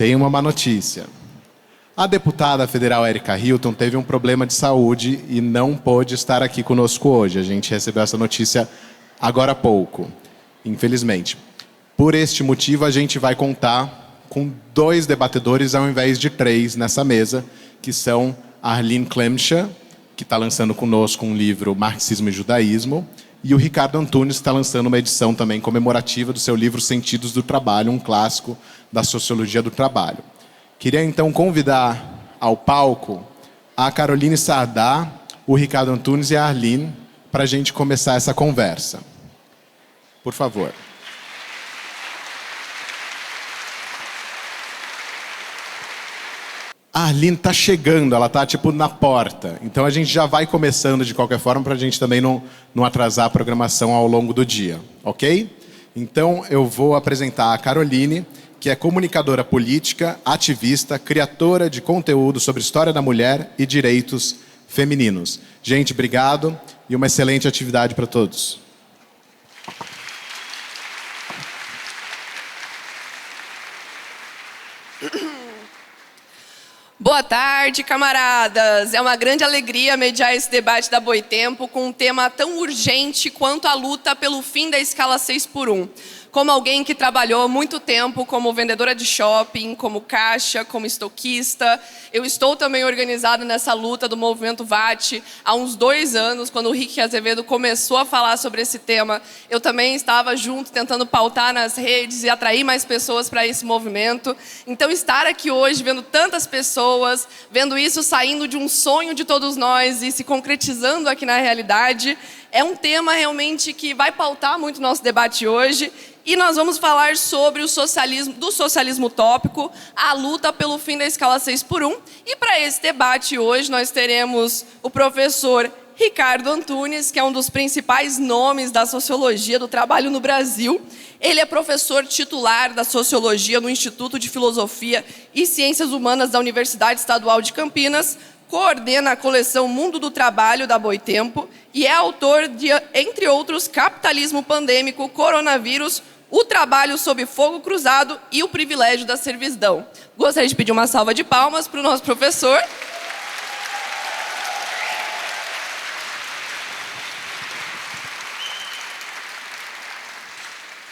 Tem uma má notícia. A deputada federal Erika Hilton teve um problema de saúde e não pôde estar aqui conosco hoje. A gente recebeu essa notícia agora há pouco, infelizmente. Por este motivo, a gente vai contar com 2 debatedores ao invés de 3 nessa mesa, que são a Arlene Klemscher, que está lançando conosco um livro Marxismo e Judaísmo, e o Ricardo Antunes, que está lançando uma edição também comemorativa do seu livro Sentidos do Trabalho, um clássico da sociologia do trabalho. Queria então convidar ao palco a Caroline Sardá, o Ricardo Antunes e a Arlene para a gente começar essa conversa. Por favor. A Arlene está chegando, ela está tipo na porta. Então a gente já vai começando de qualquer forma para a gente também não atrasar a programação ao longo do dia, ok? Então eu vou apresentar a Caroline, que é comunicadora política, ativista, criadora de conteúdo sobre história da mulher e direitos femininos. Gente, obrigado e uma excelente atividade para todos. Boa tarde, camaradas. É uma grande alegria mediar esse debate da Boitempo com um tema tão urgente quanto a luta pelo fim da escala 6x1. Como alguém que trabalhou muito tempo como vendedora de shopping, como caixa, como estoquista, eu estou também organizada nessa luta do movimento VAT há uns 2 anos, quando o Rick Azevedo começou a falar sobre esse tema. Eu também estava junto, tentando pautar nas redes e atrair mais pessoas para esse movimento. Então, estar aqui hoje, vendo tantas pessoas, vendo isso saindo de um sonho de todos nós e se concretizando aqui na realidade, é um tema realmente que vai pautar muito o nosso debate hoje. E nós vamos falar sobre o socialismo utópico, a luta pelo fim da escala 6x1. E para esse debate hoje nós teremos o professor Ricardo Antunes, que é um dos principais nomes da sociologia do trabalho no Brasil. Ele é professor titular da sociologia no Instituto de Filosofia e Ciências Humanas da Universidade Estadual de Campinas, coordena a coleção Mundo do Trabalho da Boitempo e é autor de, entre outros, Capitalismo Pandêmico, Coronavírus, O Trabalho sob Fogo Cruzado e O Privilégio da Servidão. Gostaria de pedir uma salva de palmas para o nosso professor.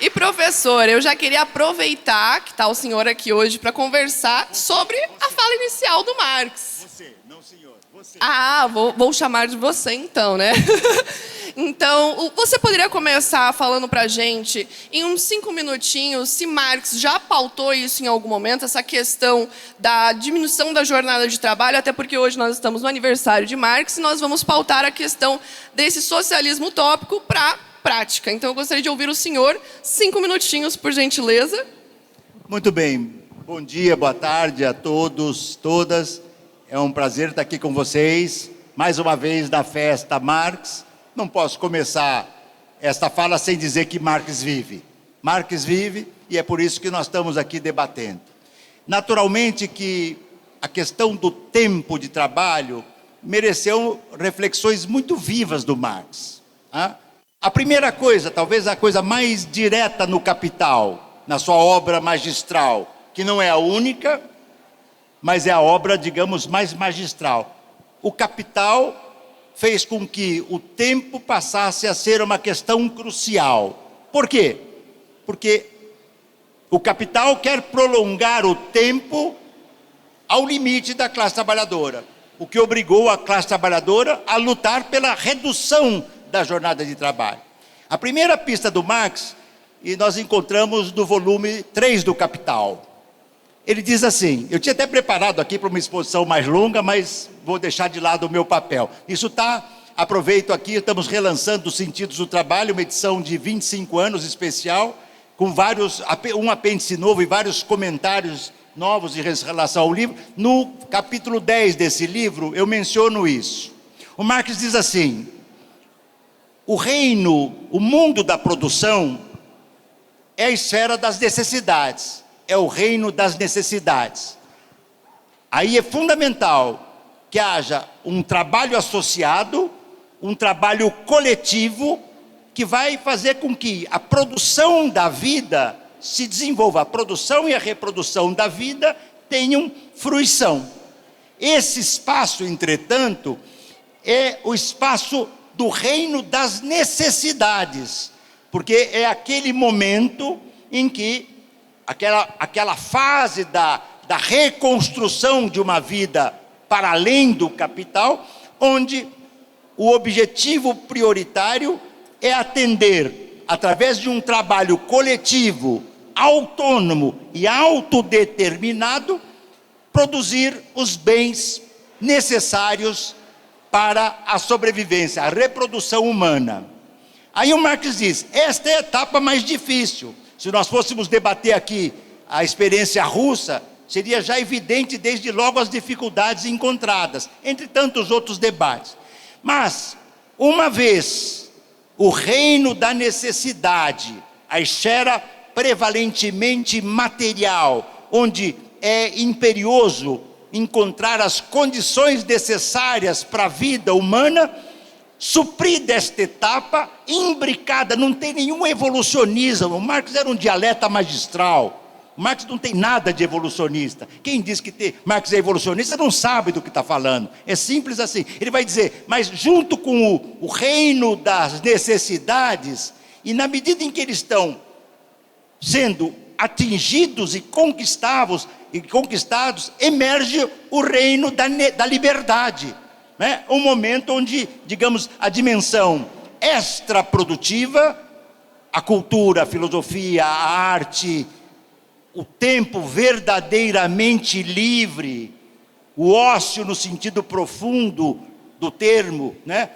E, professor, eu já queria aproveitar que está o senhor aqui hoje para conversar sobre a fala inicial do Marx. Você, não senhor, você. Ah, vou chamar de você então, né? Então, você poderia começar falando para a gente, em uns 5 minutinhos, se Marx já pautou isso em algum momento, essa questão da diminuição da jornada de trabalho, até porque hoje nós estamos no aniversário de Marx e nós vamos pautar a questão desse socialismo utópico para prática. Então, eu gostaria de ouvir o senhor, 5 minutinhos, por gentileza. Muito bem. Bom dia, boa tarde a todos, todas. É um prazer estar aqui com vocês, mais uma vez na festa Marx. Não posso começar esta fala sem dizer que Marx vive. Marx vive e é por isso que nós estamos aqui debatendo. Naturalmente que a questão do tempo de trabalho mereceu reflexões muito vivas do Marx. A primeira coisa, talvez a coisa mais direta no Capital, na sua obra magistral, que não é a única, mas é a obra, digamos, mais magistral. O Capital fez com que o tempo passasse a ser uma questão crucial. Por quê? Porque o capital quer prolongar o tempo ao limite da classe trabalhadora, o que obrigou a classe trabalhadora a lutar pela redução da jornada de trabalho. A primeira pista do Marx, e nós encontramos no volume 3 do Capital. Ele diz assim, eu tinha até preparado aqui para uma exposição mais longa, mas vou deixar de lado o meu papel. Isso está, aproveito aqui, estamos relançando Os Sentidos do Trabalho, uma edição de 25 anos especial, com um apêndice novo e vários comentários novos em relação ao livro. No capítulo 10 desse livro, eu menciono isso. O Marx diz assim, o mundo da produção é a esfera das necessidades. É o reino das necessidades. Aí é fundamental que haja um trabalho associado, um trabalho coletivo, que vai fazer com que a produção da vida se desenvolva, a produção e a reprodução da vida tenham fruição. Esse espaço, entretanto, é o espaço do reino das necessidades, porque é aquele momento em que aquela fase da reconstrução de uma vida para além do capital, onde o objetivo prioritário é atender, através de um trabalho coletivo, autônomo e autodeterminado, produzir os bens necessários para a sobrevivência, a reprodução humana. Aí o Marx diz, esta é a etapa mais difícil. Se nós fôssemos debater aqui a experiência russa, seria já evidente desde logo as dificuldades encontradas, entre tantos outros debates. Mas, uma vez o reino da necessidade, a esfera prevalentemente material, onde é imperioso encontrar as condições necessárias para a vida humana, suprida esta etapa, imbricada, não tem nenhum evolucionismo. O Marx era um dialeta magistral. O Marx não tem nada de evolucionista. Quem diz que Marx é evolucionista não sabe do que está falando. É simples assim. Ele vai dizer, mas junto com o reino das necessidades, e na medida em que eles estão sendo atingidos e conquistados, emerge o reino da liberdade. Né? Um momento onde, digamos, a dimensão extraprodutiva, a cultura, a filosofia, a arte, o tempo verdadeiramente livre, o ócio no sentido profundo do termo, né?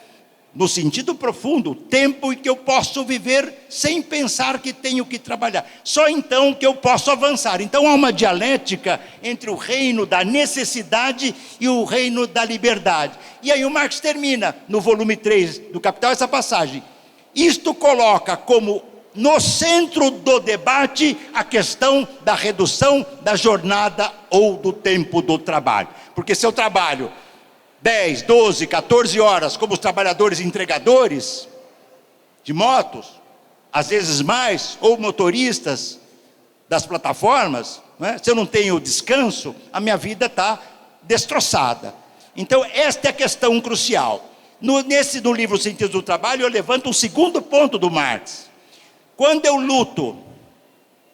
No sentido profundo, o tempo em que eu posso viver sem pensar que tenho que trabalhar. Só então que eu posso avançar. Então há uma dialética entre o reino da necessidade e o reino da liberdade. E aí o Marx termina, no volume 3 do Capital, essa passagem. Isto coloca como no centro do debate a questão da redução da jornada ou do tempo do trabalho. Porque se eu trabalho 10, 12, 14 horas, como os trabalhadores entregadores de motos, às vezes mais, ou motoristas das plataformas, né? Se eu não tenho descanso, a minha vida está destroçada. Então, esta é a questão crucial. No livro Sentido do Trabalho, eu levanto um segundo ponto do Marx. Quando eu luto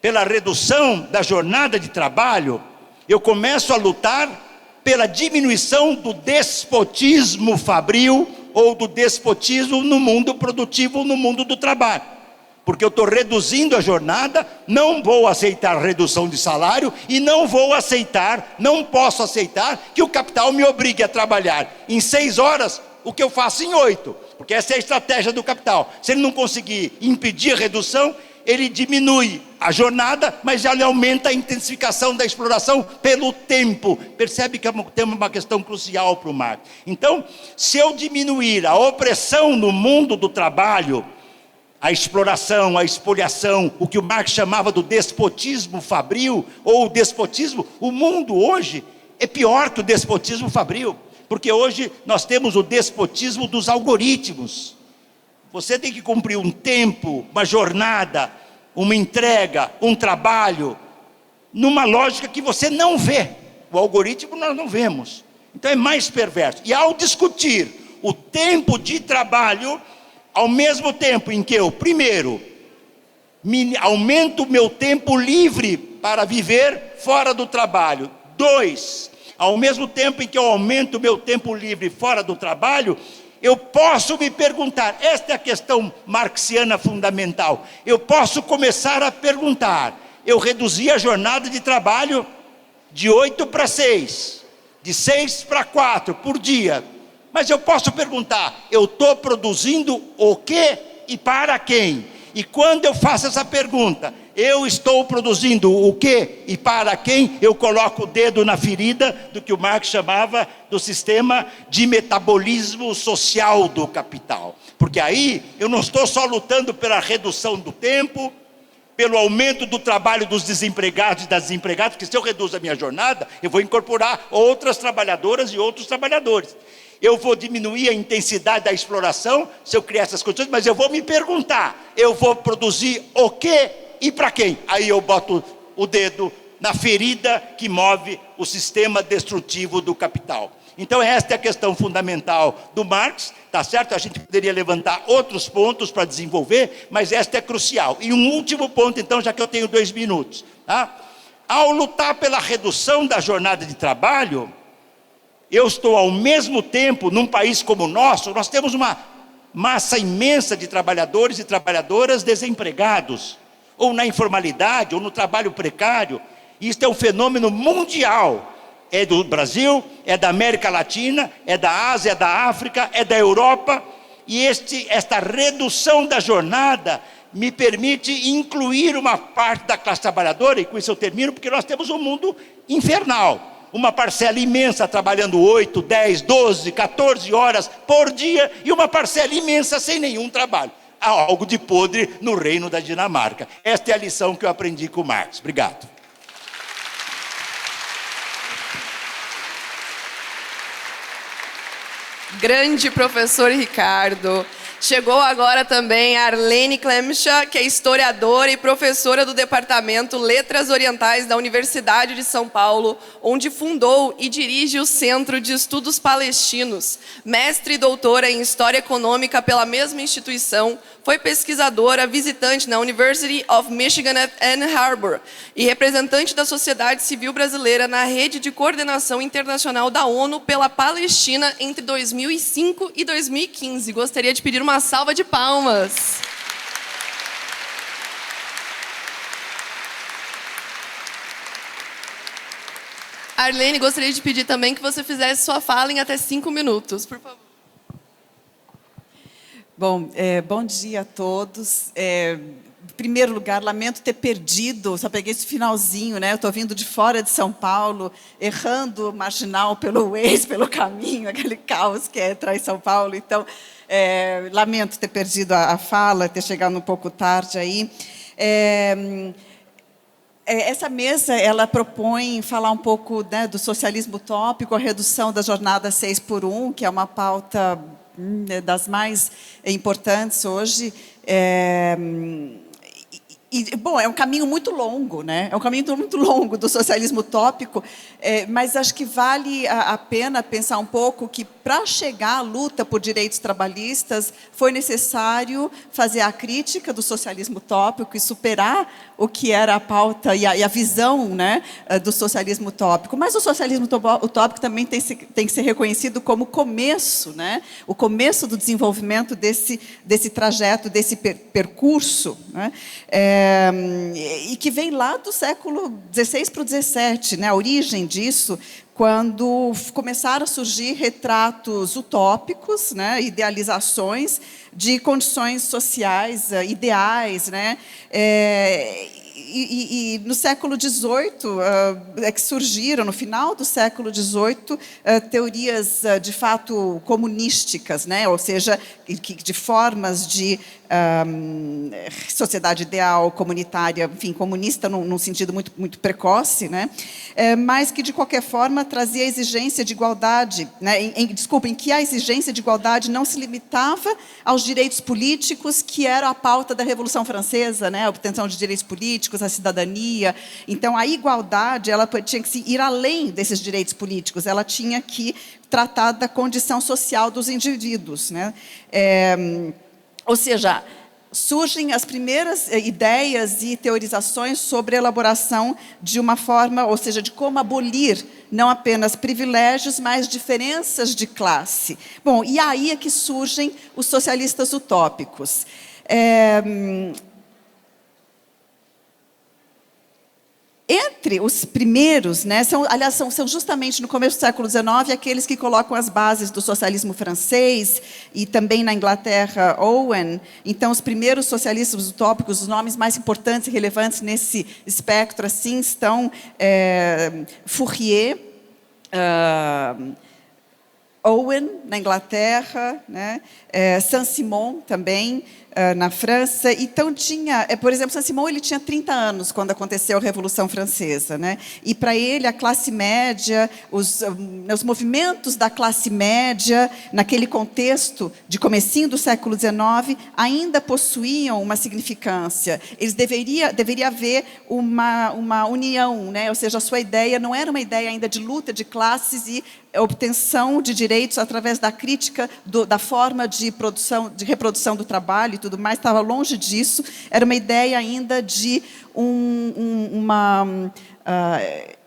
pela redução da jornada de trabalho, eu começo a lutar pela diminuição do despotismo fabril ou do despotismo no mundo produtivo, no mundo do trabalho. Porque eu estou reduzindo a jornada, não vou aceitar redução de salário e não posso aceitar que o capital me obrigue a trabalhar em 6 horas o que eu faço em 8. Porque essa é a estratégia do capital. Se ele não conseguir impedir a redução, ele diminui a jornada, mas ele aumenta a intensificação da exploração pelo tempo. Percebe que tem uma questão crucial para o Marx. Então, se eu diminuir a opressão no mundo do trabalho, a exploração, a expoliação, o que o Marx chamava do despotismo fabril, ou o despotismo, o mundo hoje é pior que o despotismo fabril, porque hoje nós temos o despotismo dos algoritmos. Você tem que cumprir um tempo, uma jornada, uma entrega, um trabalho, numa lógica que você não vê. O algoritmo nós não vemos. Então é mais perverso. E ao discutir o tempo de trabalho, ao mesmo tempo em que eu, primeiro, aumento o meu tempo livre para viver fora do trabalho. 2, ao mesmo tempo em que eu aumento o meu tempo livre fora do trabalho, eu posso me perguntar, esta é a questão marxiana fundamental, eu posso começar a perguntar, eu reduzi a jornada de trabalho de 8 para 6, de 6 para 4 por dia, mas eu posso perguntar, eu estou produzindo o quê e para quem? E quando eu faço essa pergunta, eu estou produzindo o quê e para quem? Eu coloco o dedo na ferida do que o Marx chamava do sistema de metabolismo social do capital. Porque aí eu não estou só lutando pela redução do tempo, pelo aumento do trabalho dos desempregados e das desempregadas, porque se eu reduzo a minha jornada, eu vou incorporar outras trabalhadoras e outros trabalhadores. Eu vou diminuir a intensidade da exploração, se eu criar essas condições, mas eu vou me perguntar, eu vou produzir o quê e para quem? Aí eu boto o dedo na ferida que move o sistema destrutivo do capital. Então esta é a questão fundamental do Marx, tá certo? A gente poderia levantar outros pontos para desenvolver, mas esta é crucial. E um último ponto, então, já que eu tenho 2 minutos. Tá? Ao lutar pela redução da jornada de trabalho, eu estou ao mesmo tempo, num país como o nosso, nós temos uma massa imensa de trabalhadores e trabalhadoras desempregados, ou na informalidade, ou no trabalho precário. Isto é um fenômeno mundial. É do Brasil, é da América Latina, é da Ásia, é da África, é da Europa. E esta redução da jornada me permite incluir uma parte da classe trabalhadora, e com isso eu termino, porque nós temos um mundo infernal. Uma parcela imensa trabalhando 8, 10, 12, 14 horas por dia, e uma parcela imensa sem nenhum trabalho. Há algo de podre no reino da Dinamarca. Esta é a lição que eu aprendi com Marx. Obrigado. Grande professor Ricardo. Chegou agora também a Arlene Klemscha, que é historiadora e professora do Departamento Letras Orientais da Universidade de São Paulo, onde fundou e dirige o Centro de Estudos Palestinos. Mestre e doutora em História Econômica pela mesma instituição, foi pesquisadora visitante na University of Michigan at Ann Arbor e representante da sociedade civil brasileira na Rede de Coordenação Internacional da ONU pela Palestina entre 2005 e 2015. Gostaria de pedir uma salva de palmas. Arlene, gostaria de pedir também que você fizesse sua fala em até 5 minutos, por favor. Bom, bom dia a todos. Em primeiro lugar, lamento ter perdido, só peguei esse finalzinho, né? Eu estou vindo de fora de São Paulo, errando marginal pelo Waze, pelo caminho, aquele caos que é entrar em São Paulo. Então, lamento ter perdido a fala, ter chegado um pouco tarde aí. Essa mesa, ela propõe falar um pouco, né, do socialismo utópico, a redução da jornada 6x1, que é uma pauta das mais importantes hoje. Bom, é um caminho muito longo, né? É um caminho muito longo do socialismo utópico, mas acho que vale a pena pensar um pouco que, para chegar à luta por direitos trabalhistas, foi necessário fazer a crítica do socialismo utópico e superar o que era a pauta e a visão, né, do socialismo utópico. Mas o socialismo utópico também tem que ser reconhecido como começo, né? O começo do desenvolvimento desse trajeto, desse percurso, né? E que vem lá do século XVI para o XVII, né? A origem disso, quando começaram a surgir retratos utópicos, né? Idealizações de condições sociais ideais, né? E no século XVIII é que surgiram, no final do século XVIII, teorias de fato comunísticas, né? Ou seja, de formas de sociedade ideal, comunitária, enfim, comunista num sentido muito precoce, né? Mas que, de qualquer forma, trazia a exigência de igualdade, né? Em que a exigência de igualdade não se limitava aos direitos políticos, que era a pauta da Revolução Francesa, né? A obtenção de direitos políticos, a cidadania. Então, a igualdade, ela tinha que ir além desses direitos políticos, ela tinha que tratar da condição social dos indivíduos, né? Ou seja, surgem as primeiras ideias e teorizações sobre a elaboração de uma forma, ou seja, de como abolir não apenas privilégios, mas diferenças de classe. Bom, e aí é que surgem os socialistas utópicos. Entre os primeiros, né, são justamente no começo do século XIX aqueles que colocam as bases do socialismo francês e também na Inglaterra, Owen. Então, os primeiros socialistas utópicos, os nomes mais importantes e relevantes nesse espectro assim, estão Fourier, Owen, na Inglaterra, né? Saint-Simon também, na França. Então tinha, por exemplo, Saint-Simon ele tinha 30 anos quando aconteceu a Revolução Francesa, né? E para ele a classe média, os movimentos da classe média naquele contexto de comecinho do século XIX ainda possuíam uma significância. Eles deveria haver uma união, né? Ou seja, a sua ideia não era uma ideia ainda de luta de classes e obtenção de direitos através da crítica da forma de reprodução do trabalho e tudo mais, estava longe disso. Era uma ideia ainda de uma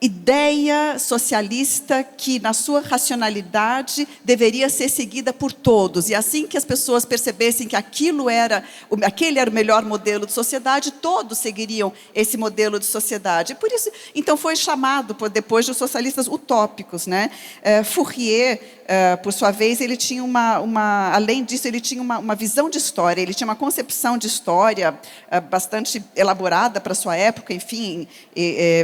ideia socialista que, na sua racionalidade, deveria ser seguida por todos. E assim que as pessoas percebessem que aquele era o melhor modelo de sociedade, todos seguiriam esse modelo de sociedade. Por isso, então, foi chamado depois de socialistas utópicos, né? Fourier, por sua vez, ele tinha além disso, ele tinha uma visão de história, ele tinha uma concepção de história bastante elaborada para sua época, enfim,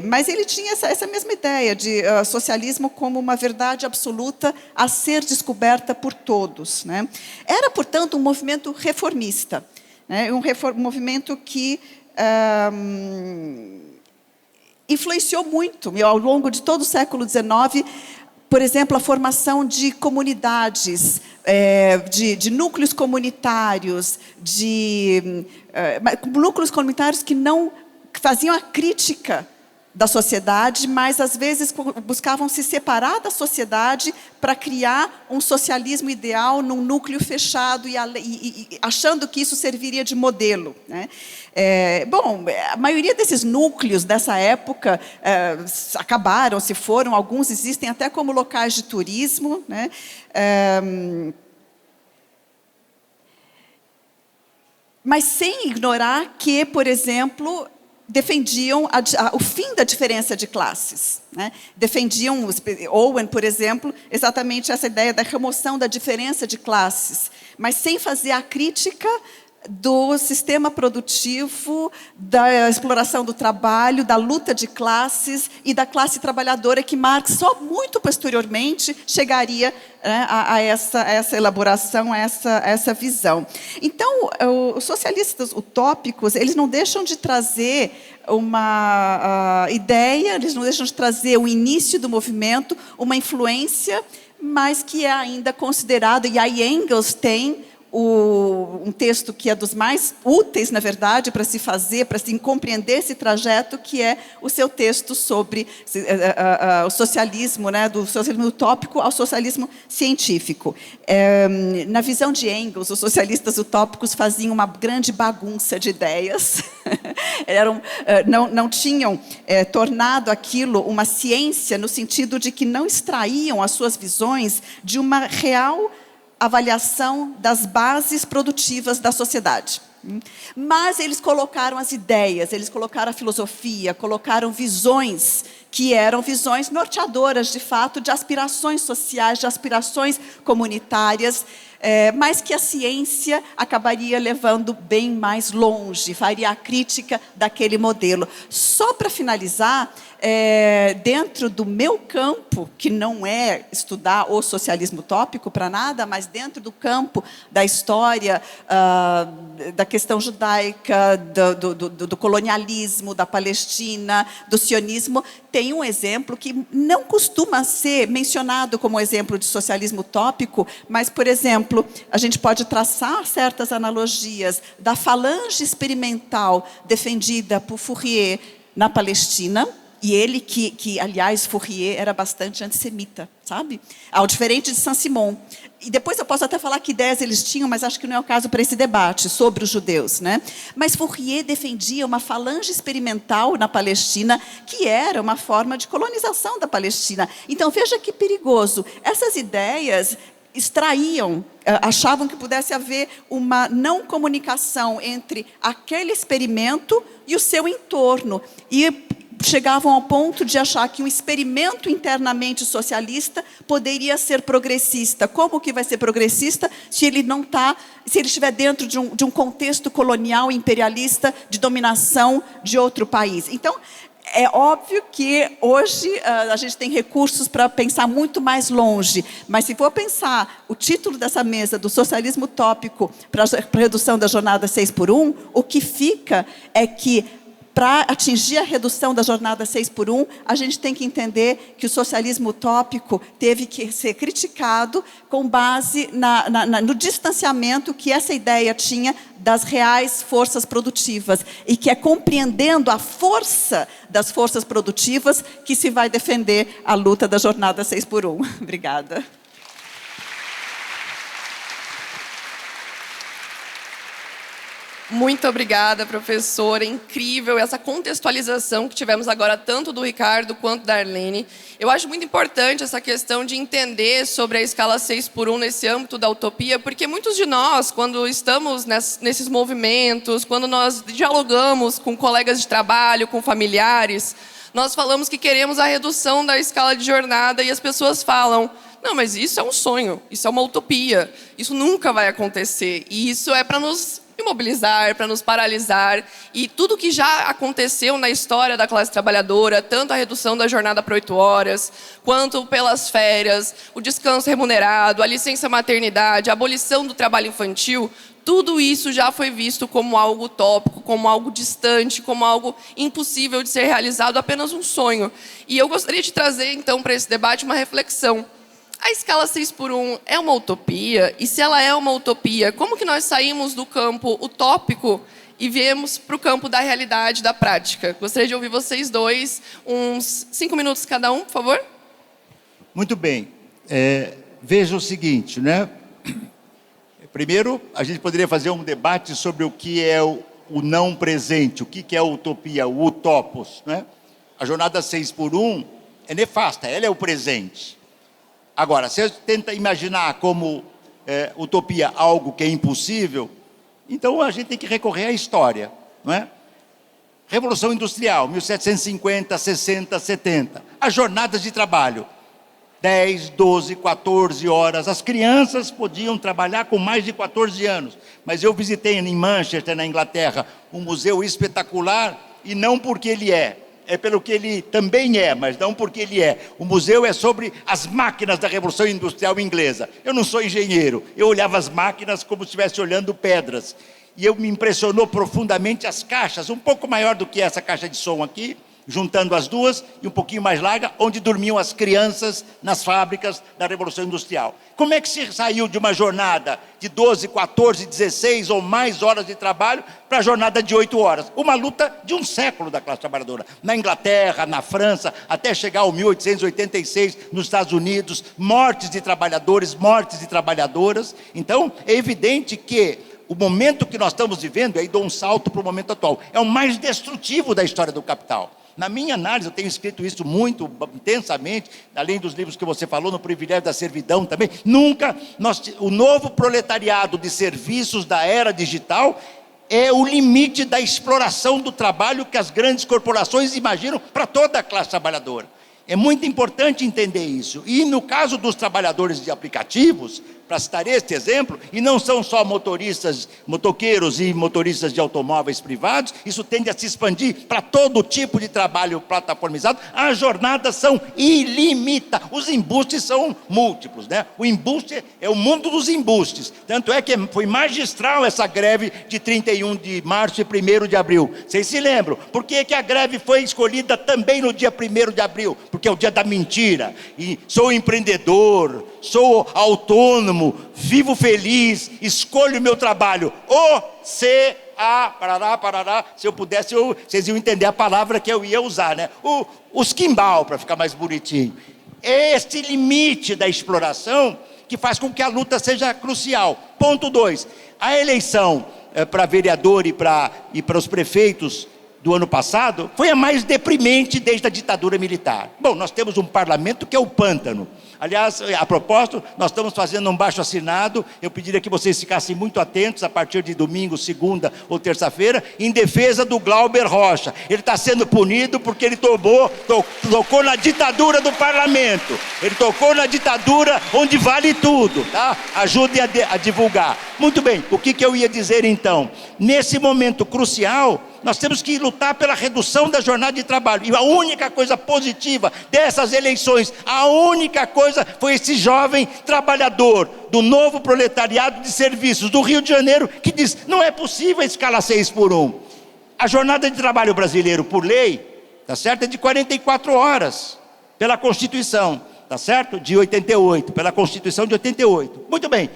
mas ele tinha essa mesma ideia de socialismo como uma verdade absoluta a ser descoberta por todos, né? Era, portanto, um movimento reformista, né? Um movimento que influenciou muito ao longo de todo o século XIX. Por exemplo, a formação de comunidades, de núcleos comunitários, núcleos comunitários que não faziam a crítica da sociedade, mas às vezes buscavam se separar da sociedade para criar um socialismo ideal num núcleo fechado e achando que isso serviria de modelo, né? A maioria desses núcleos dessa época acabaram, se foram, alguns existem até como locais de turismo, né? Mas sem ignorar que, por exemplo, defendiam o fim da diferença de classes, né? Defendiam, Owen, por exemplo, exatamente essa ideia da remoção da diferença de classes, mas sem fazer a crítica do sistema produtivo, da exploração do trabalho, da luta de classes e da classe trabalhadora, que Marx só muito posteriormente chegaria, né, a essa elaboração, a essa visão. Então, os socialistas utópicos, eles não deixam de trazer uma ideia, eles não deixam de trazer o início do movimento, uma influência, mas que é ainda considerado, e aí Engels tem um texto que é dos mais úteis, na verdade, para se fazer, para se compreender esse trajeto, que é o seu texto sobre o socialismo, né, do socialismo utópico ao socialismo científico. Na visão de Engels, os socialistas utópicos faziam uma grande bagunça de ideias, não tinham tornado aquilo uma ciência, no sentido de que não extraíam as suas visões de uma real avaliação das bases produtivas da sociedade. Mas eles colocaram as ideias, eles colocaram a filosofia, colocaram visões que eram visões norteadoras, de fato, de aspirações sociais, de aspirações comunitárias, mas que a ciência acabaria levando bem mais longe, faria a crítica daquele modelo. Só para finalizar, dentro do meu campo, que não é estudar o socialismo utópico para nada, mas dentro do campo da história, da questão judaica, do colonialismo, da Palestina, do sionismo, tem um exemplo que não costuma ser mencionado como exemplo de socialismo utópico, mas, por exemplo, a gente pode traçar certas analogias da falange experimental defendida por Fourier na Palestina. E ele, aliás, Fourier era bastante antissemita, sabe? Ao diferente de Saint-Simon. E depois eu posso até falar que ideias eles tinham, mas acho que não é o caso para esse debate sobre os judeus, né? Mas Fourier defendia uma falange experimental na Palestina, que era uma forma de colonização da Palestina. Então, veja que perigoso. Essas ideias extraíam, achavam que pudesse haver uma não comunicação entre aquele experimento e o seu entorno. E chegavam ao ponto de achar que um experimento internamente socialista poderia ser progressista. Como que vai ser progressista se ele estiver dentro de um contexto colonial imperialista de dominação de outro país? Então, É óbvio que hoje a gente tem recursos para pensar muito mais longe, mas se for pensar o título dessa mesa do socialismo utópico para a redução da jornada 6x1, o que fica é que para atingir a redução da jornada 6x1, a gente tem que entender que o socialismo utópico teve que ser criticado com base no distanciamento que essa ideia tinha das reais forças produtivas, e que é compreendendo a força das forças produtivas que se vai defender a luta da jornada 6x1. Obrigada. Muito obrigada, professora. Incrível essa contextualização que tivemos agora, tanto do Ricardo quanto da Arlene. Eu acho muito importante essa questão de entender sobre a escala 6x1 nesse âmbito da utopia, porque muitos de nós, quando estamos nesses movimentos, quando nós dialogamos com colegas de trabalho, com familiares, nós falamos que queremos a redução da escala de jornada e as pessoas falam: não, mas isso é um sonho, isso é uma utopia, isso nunca vai acontecer. E isso é para nos imobilizar, para nos paralisar. E tudo que já aconteceu na história da classe trabalhadora, tanto a redução da jornada para 8 horas, quanto pelas férias, o descanso remunerado, a licença maternidade, a abolição do trabalho infantil, tudo isso já foi visto como algo utópico, como algo distante, como algo impossível de ser realizado, apenas um sonho. E eu gostaria de trazer, então, para esse debate uma reflexão. A escala 6x1 é uma utopia? E se ela é uma utopia, como que nós saímos do campo utópico e viemos para o campo da realidade, da prática? Gostaria de ouvir vocês dois, uns 5 minutos cada um, por favor. Muito bem. Veja o seguinte, né? Primeiro, a gente poderia fazer um debate sobre o que é o não presente, o que é a utopia, o utopos, né? A jornada 6x1 é nefasta, ela é o presente. Agora, se você tenta imaginar como utopia algo que é impossível, então a gente tem que recorrer à história, não é? Revolução Industrial, 1750, 60, 70. As jornadas de trabalho, 10, 12, 14 horas. As crianças podiam trabalhar com mais de 14 anos. Mas eu visitei em Manchester, na Inglaterra, um museu espetacular, e não porque ele é pelo que ele também é, mas não porque ele é. O museu é sobre as máquinas da Revolução Industrial Inglesa. Eu não sou engenheiro, eu olhava as máquinas como se estivesse olhando pedras. E eu me impressionou profundamente as caixas, um pouco maior do que essa caixa de som aqui, juntando as duas, e um pouquinho mais larga, onde dormiam as crianças nas fábricas da Revolução Industrial. Como é que se saiu de uma jornada de 12, 14, 16 ou mais horas de trabalho para a jornada de 8 horas? Uma luta de um século da classe trabalhadora. Na Inglaterra, na França, até chegar ao 1886, nos Estados Unidos, mortes de trabalhadores, mortes de trabalhadoras. Então, é evidente que o momento que nós estamos vivendo, aí dou um salto para o momento atual, é o mais destrutivo da história do capital. Na minha análise, eu tenho escrito isso muito intensamente, além dos livros que você falou, no Privilégio da Servidão também. Nunca, o novo proletariado de serviços da era digital é o limite da exploração do trabalho que as grandes corporações imaginam para toda a classe trabalhadora. É muito importante entender isso. E no caso dos trabalhadores de aplicativos, para citar este exemplo, e não são só motoqueiros e motoristas de automóveis privados, isso tende a se expandir para todo tipo de trabalho plataformizado. As jornadas são ilimitadas, os embustes são múltiplos, né? O embuste é o mundo dos embustes, tanto é que foi magistral essa greve de 31 de março e 1º de abril. Vocês se lembram? Por que a greve foi escolhida também no dia 1º de abril? Porque é o dia da mentira, e sou empreendedor, sou autônomo, vivo feliz, escolho o meu trabalho. Parará. Se eu pudesse, vocês iam entender a palavra que eu ia usar, né? O esquimbal, para ficar mais bonitinho. É este limite da exploração que faz com que a luta seja crucial. Ponto 2. A eleição para vereador e para os prefeitos do ano passado foi a mais deprimente desde a ditadura militar. Bom, nós temos um parlamento que é o pântano. Aliás, a propósito, nós estamos fazendo um baixo-assinado, eu pediria que vocês ficassem muito atentos a partir de domingo, segunda ou terça-feira, em defesa do Glauber Rocha. Ele está sendo punido porque ele tocou na ditadura do parlamento. Ele tocou na ditadura onde vale tudo, tá? Ajudem a divulgar. Muito bem, o que eu ia dizer então? Nesse momento crucial, nós temos que lutar pela redução da jornada de trabalho. E a única coisa positiva dessas eleições, a única coisa foi esse jovem trabalhador do novo proletariado de serviços do Rio de Janeiro que diz, não é possível a escala 6x1. A jornada de trabalho brasileiro, por lei, tá certo? É de 44 horas, pela Constituição, tá certo? De 88, pela Constituição de 88. Muito bem.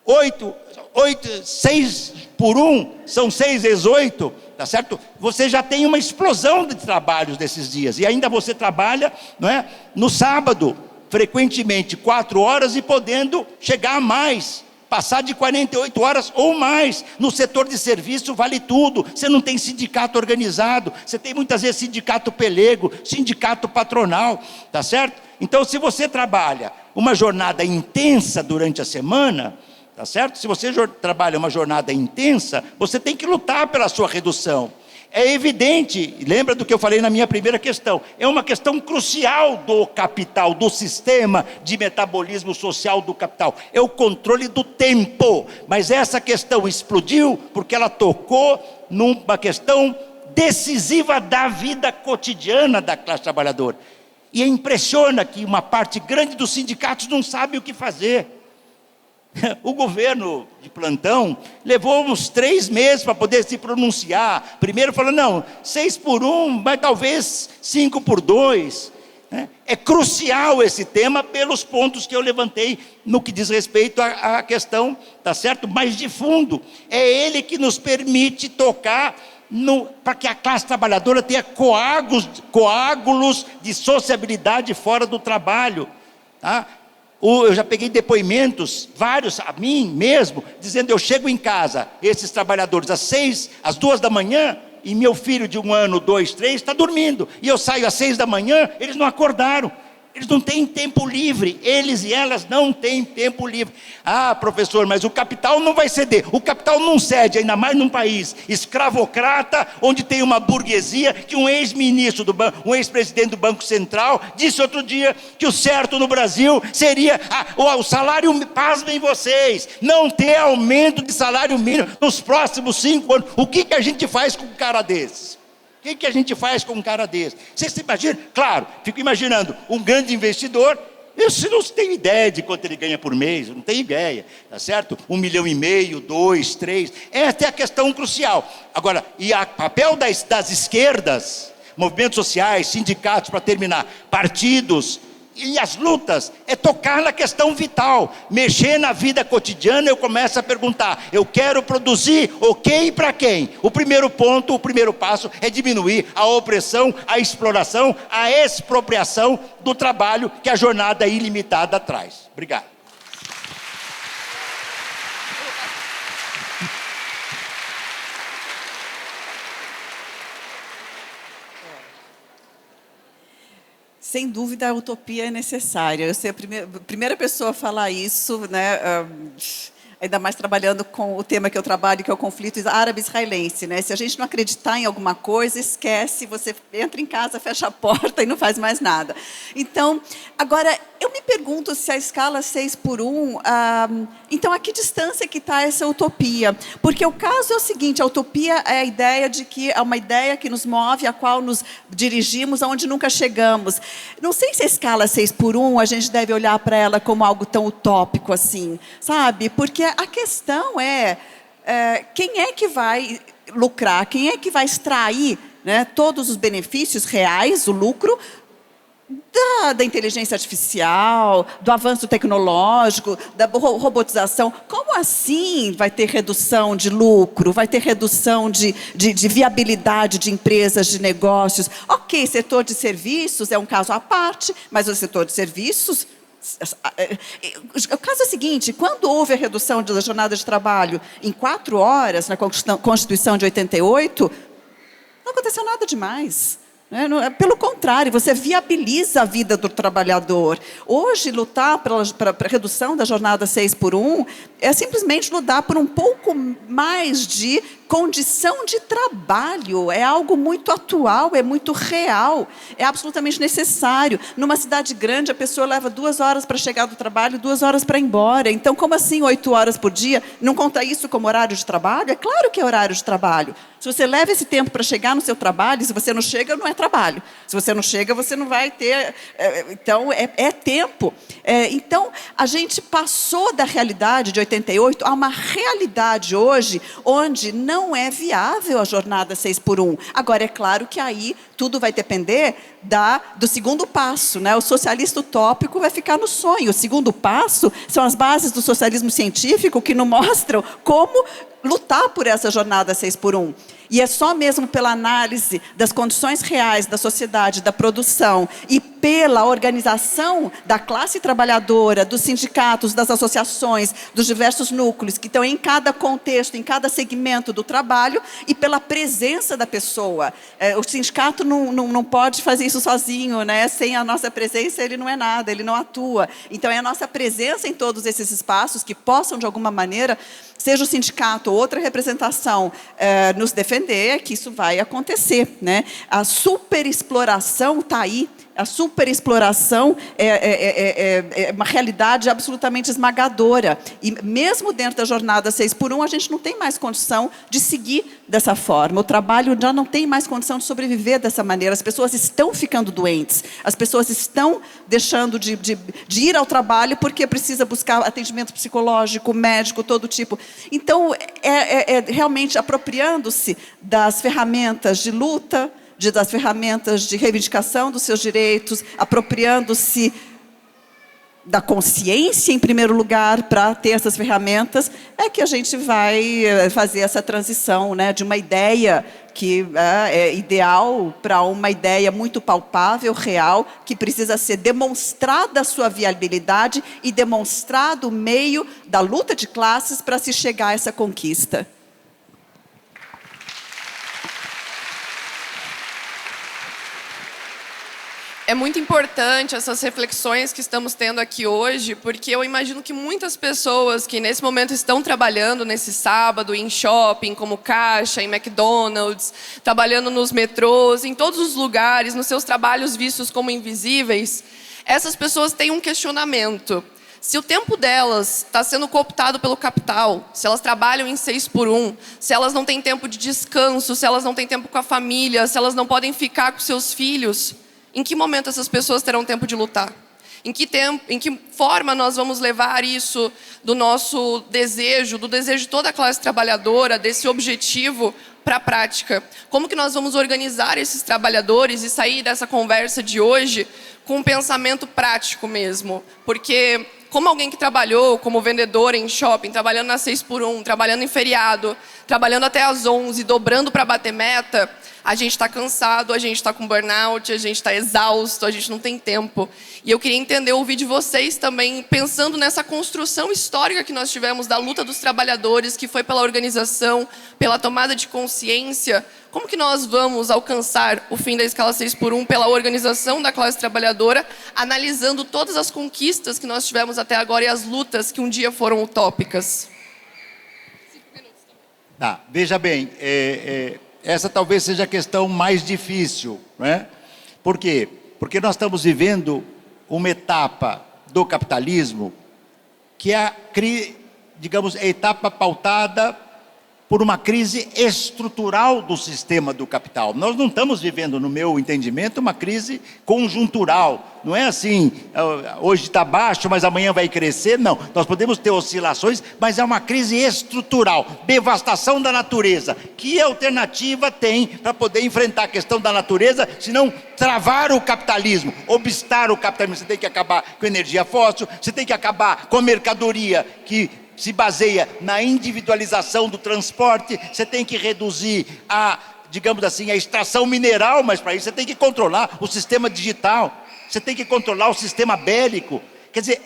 6x1, são 6 vezes 8, tá certo? Você já tem uma explosão de trabalhos desses dias, e ainda você trabalha, não é? No sábado, frequentemente 4 horas e podendo chegar a mais, passar de 48 horas ou mais. No setor de serviço vale tudo, você não tem sindicato organizado, você tem muitas vezes sindicato pelego, sindicato patronal, tá certo? Então se você trabalha uma jornada intensa durante a semana, tá certo? Se você trabalha uma jornada intensa, você tem que lutar pela sua redução. É evidente, lembra do que eu falei na minha primeira questão, é uma questão crucial do capital, do sistema de metabolismo social do capital, é o controle do tempo, mas essa questão explodiu porque ela tocou numa questão decisiva da vida cotidiana da classe trabalhadora, e impressiona que uma parte grande dos sindicatos não sabe o que fazer. O governo de plantão levou uns 3 meses para poder se pronunciar. Primeiro falou, não, 6x1, mas talvez 5x2. É crucial esse tema pelos pontos que eu levantei no que diz respeito à questão, tá certo? Mais de fundo. É ele que nos permite tocar para que a classe trabalhadora tenha coágulos de sociabilidade fora do trabalho, tá? Eu já peguei depoimentos, vários, a mim mesmo, dizendo, eu chego em casa, esses trabalhadores, às 2 da manhã, e meu filho de 1 ano, 2, 3, está dormindo, e eu saio às 6 da manhã, eles não acordaram, eles não têm tempo livre, eles e elas não têm tempo livre. Ah, professor, mas o capital não vai ceder, o capital não cede, ainda mais num país escravocrata, onde tem uma burguesia, que um ex-ministro do banco, um ex-presidente do Banco Central, disse outro dia, que o certo no Brasil seria, o salário, pasmem vocês, não ter aumento de salário mínimo nos próximos 5 anos. O que a gente faz com um cara desses? O que a gente faz com um cara desse? Vocês se imaginam? Claro, fico imaginando um grande investidor, eu não tenho ideia de quanto ele ganha por mês, eu não tenho ideia, tá certo? 1,5 milhão, 2, 3, essa é a questão crucial. Agora, e o papel das esquerdas, movimentos sociais, sindicatos, para terminar, partidos, e as lutas, é tocar na questão vital, mexer na vida cotidiana. Eu começo a perguntar, eu quero produzir, ok, para quem? O primeiro ponto, o primeiro passo é diminuir a opressão, a exploração, a expropriação do trabalho que a jornada ilimitada traz. Obrigado. Sem dúvida, a utopia é necessária. Eu sei a primeira pessoa a falar isso, né? Ainda mais trabalhando com o tema que eu trabalho, que é o conflito árabe-israelense, né? Se a gente não acreditar em alguma coisa, esquece, você entra em casa, fecha a porta e não faz mais nada. Então, agora, eu me pergunto se a escala 6x1, então a que distância que está essa utopia? Porque o caso é o seguinte, a utopia é a ideia de que é uma ideia que nos move, a qual nos dirigimos, aonde nunca chegamos. Não sei se a escala 6x1, a gente deve olhar para ela como algo tão utópico assim, sabe? Porque a questão é quem é que vai lucrar, quem é que vai extrair, né, todos os benefícios reais, o lucro, da inteligência artificial, do avanço tecnológico, da robotização. Como assim vai ter redução de lucro, vai ter redução de viabilidade de empresas, de negócios? Ok, setor de serviços é um caso à parte, mas o setor de serviços... O caso é o seguinte, quando houve a redução da jornada de trabalho em 4 horas, na Constituição de 88, não aconteceu nada demais. Pelo contrário, você viabiliza a vida do trabalhador. Hoje, lutar para a redução da jornada 6x1 é simplesmente lutar por um pouco mais de condição de trabalho. É algo muito atual, é muito real, é absolutamente necessário. Numa cidade grande, a pessoa leva 2 horas para chegar do trabalho, 2 horas para ir embora. Então, como assim 8 horas por dia? Não conta isso como horário de trabalho? É claro que é horário de trabalho. Se você leva esse tempo para chegar no seu trabalho, se você não chega, não é trabalho. Se você não chega, você não vai ter... Então, é tempo. Então, a gente passou da realidade de 88 a uma realidade hoje onde não é viável a jornada 6x1. Agora, é claro que aí tudo vai depender do segundo passo, né? O socialista utópico vai ficar no sonho. O segundo passo são as bases do socialismo científico que nos mostram como lutar por essa jornada 6x1. E é só mesmo pela análise das condições reais da sociedade, da produção, e pela organização da classe trabalhadora, dos sindicatos, das associações, dos diversos núcleos que estão em cada contexto, em cada segmento do trabalho, e pela presença da pessoa. O sindicato não pode fazer isso sozinho, né? Sem a nossa presença ele não é nada, ele não atua. Então é a nossa presença em todos esses espaços que possam, de alguma maneira, seja o sindicato ou outra representação, nos defender, que isso vai acontecer, né? A superexploração está aí. A superexploração é uma realidade absolutamente esmagadora. E mesmo dentro da jornada 6x1, a gente não tem mais condição de seguir dessa forma. O trabalho já não tem mais condição de sobreviver dessa maneira. As pessoas estão ficando doentes. As pessoas estão deixando de ir ao trabalho porque precisa buscar atendimento psicológico, médico, todo tipo. Então, realmente apropriando-se das ferramentas de luta, das ferramentas de reivindicação dos seus direitos, apropriando-se da consciência, em primeiro lugar, para ter essas ferramentas, é que a gente vai fazer essa transição, né, de uma ideia que é ideal para uma ideia muito palpável, real, que precisa ser demonstrada a sua viabilidade e demonstrado o meio da luta de classes para se chegar a essa conquista. É muito importante essas reflexões que estamos tendo aqui hoje, porque eu imagino que muitas pessoas que nesse momento estão trabalhando nesse sábado em shopping, como caixa, em McDonald's, trabalhando nos metrôs, em todos os lugares, nos seus trabalhos vistos como invisíveis, essas pessoas têm um questionamento. Se o tempo delas está sendo cooptado pelo capital, se elas trabalham em 6x1, se elas não têm tempo de descanso, se elas não têm tempo com a família, se elas não podem ficar com seus filhos, em que momento essas pessoas terão tempo de lutar? Em que forma nós vamos levar isso do nosso desejo, do desejo de toda a classe trabalhadora, desse objetivo, para a prática? Como que nós vamos organizar esses trabalhadores e sair dessa conversa de hoje com um pensamento prático mesmo? Porque, como alguém que trabalhou como vendedor em shopping, trabalhando na 6x1, trabalhando em feriado, trabalhando até às 11, dobrando para bater meta, a gente está cansado, a gente está com burnout, a gente está exausto, a gente não tem tempo. E eu queria entender, ouvir de vocês também, pensando nessa construção histórica que nós tivemos da luta dos trabalhadores, que foi pela organização, pela tomada de consciência. Como que nós vamos alcançar o fim da escala 6x1 pela organização da classe trabalhadora, analisando todas as conquistas que nós tivemos até agora e as lutas que um dia foram utópicas? 5 minutos também. Tá, veja bem, essa talvez seja a questão mais difícil, né? Por quê? Porque nós estamos vivendo uma etapa do capitalismo que é, digamos, a etapa pautada por uma crise estrutural do sistema do capital. Nós não estamos vivendo, no meu entendimento, uma crise conjuntural. Não é assim, hoje está baixo, mas amanhã vai crescer. Não, nós podemos ter oscilações, mas é uma crise estrutural. Devastação da natureza. Que alternativa tem para poder enfrentar a questão da natureza, se não travar o capitalismo, obstar o capitalismo? Você tem que acabar com a energia fóssil, você tem que acabar com a mercadoria que se baseia na individualização do transporte, você tem que reduzir digamos assim, a extração mineral, mas para isso você tem que controlar o sistema digital, você tem que controlar o sistema bélico. Quer dizer,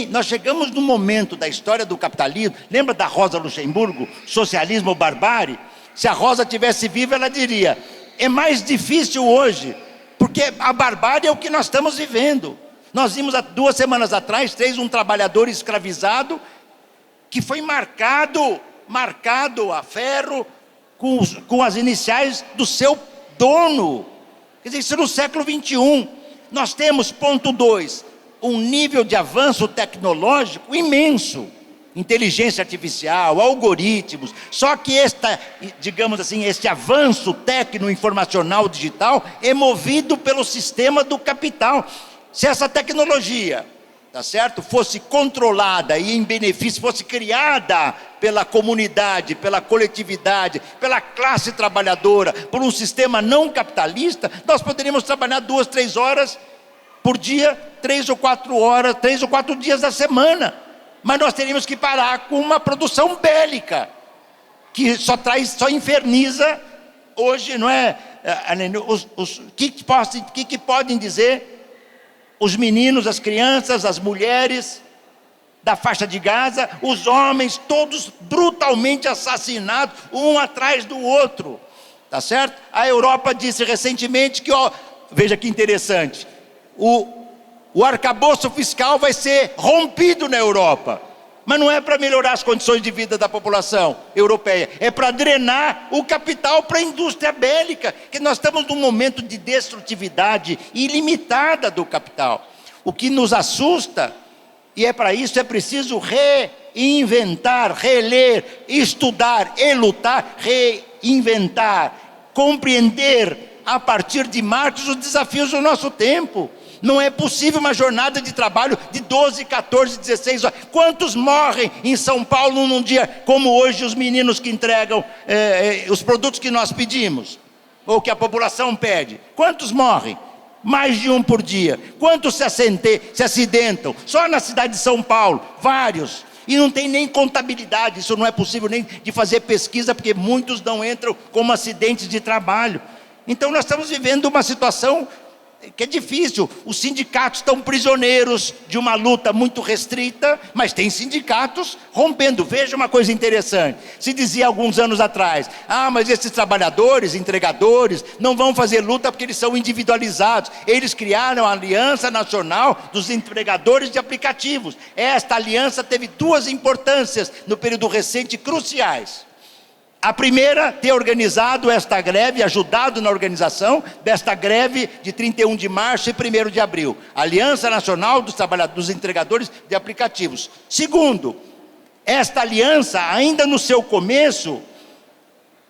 nós chegamos num momento da história do capitalismo, lembra da Rosa Luxemburgo, socialismo ou barbárie? Se a Rosa tivesse viva, ela diria, É mais difícil hoje, porque a barbárie é o que nós estamos vivendo. Nós vimos há 2 semanas atrás, um trabalhador escravizado, que foi marcado a ferro, com as iniciais do seu dono. Quer dizer, isso no século XXI. Nós temos, ponto 2, um nível de avanço tecnológico imenso. Inteligência artificial, algoritmos. Só que digamos assim, este avanço tecno-informacional digital é movido pelo sistema do capital. Se essa tecnologia, tá certo, fosse controlada e em benefício, fosse criada pela comunidade, pela coletividade, pela classe trabalhadora, por um sistema não capitalista, nós poderíamos trabalhar 2, 3 horas por dia, 3 ou 4 horas, 3 ou 4 dias da semana. Mas nós teríamos que parar com uma produção bélica, que só inferniza hoje, não é? O que podem dizer os meninos, as crianças, as mulheres da faixa de Gaza, os homens, todos brutalmente assassinados, um atrás do outro, tá certo? A Europa disse recentemente que, veja que interessante, o arcabouço fiscal vai ser rompido na Europa, mas não é para melhorar as condições de vida da população europeia, é para drenar o capital para a indústria bélica, que nós estamos num momento de destrutividade ilimitada do capital. O que nos assusta, e é para isso é preciso reinventar, reler, estudar e lutar, reinventar, compreender a partir de Marx os desafios do nosso tempo. Não é possível uma jornada de trabalho de 12, 14, 16 horas. Quantos morrem em São Paulo num dia como hoje os meninos que entregam os produtos que nós pedimos? Ou que a população pede? Quantos morrem? Mais de um por dia. Quantos se acidentam? Só na cidade de São Paulo, vários. E não tem nem contabilidade, isso não é possível nem de fazer pesquisa, porque muitos não entram como acidentes de trabalho. Então nós estamos vivendo uma situação que é difícil. Os sindicatos estão prisioneiros de uma luta muito restrita, mas tem sindicatos rompendo. Veja uma coisa interessante, se dizia alguns anos atrás, mas esses trabalhadores, entregadores, não vão fazer luta porque eles são individualizados. Eles criaram a Aliança Nacional dos Entregadores de Aplicativos. Esta aliança teve 2 importâncias no período recente cruciais. A primeira, ter organizado esta greve, ajudado na organização desta greve de 31 de março e 1º de abril. Aliança Nacional dos Entregadores de Aplicativos. Segundo, esta aliança, ainda no seu começo,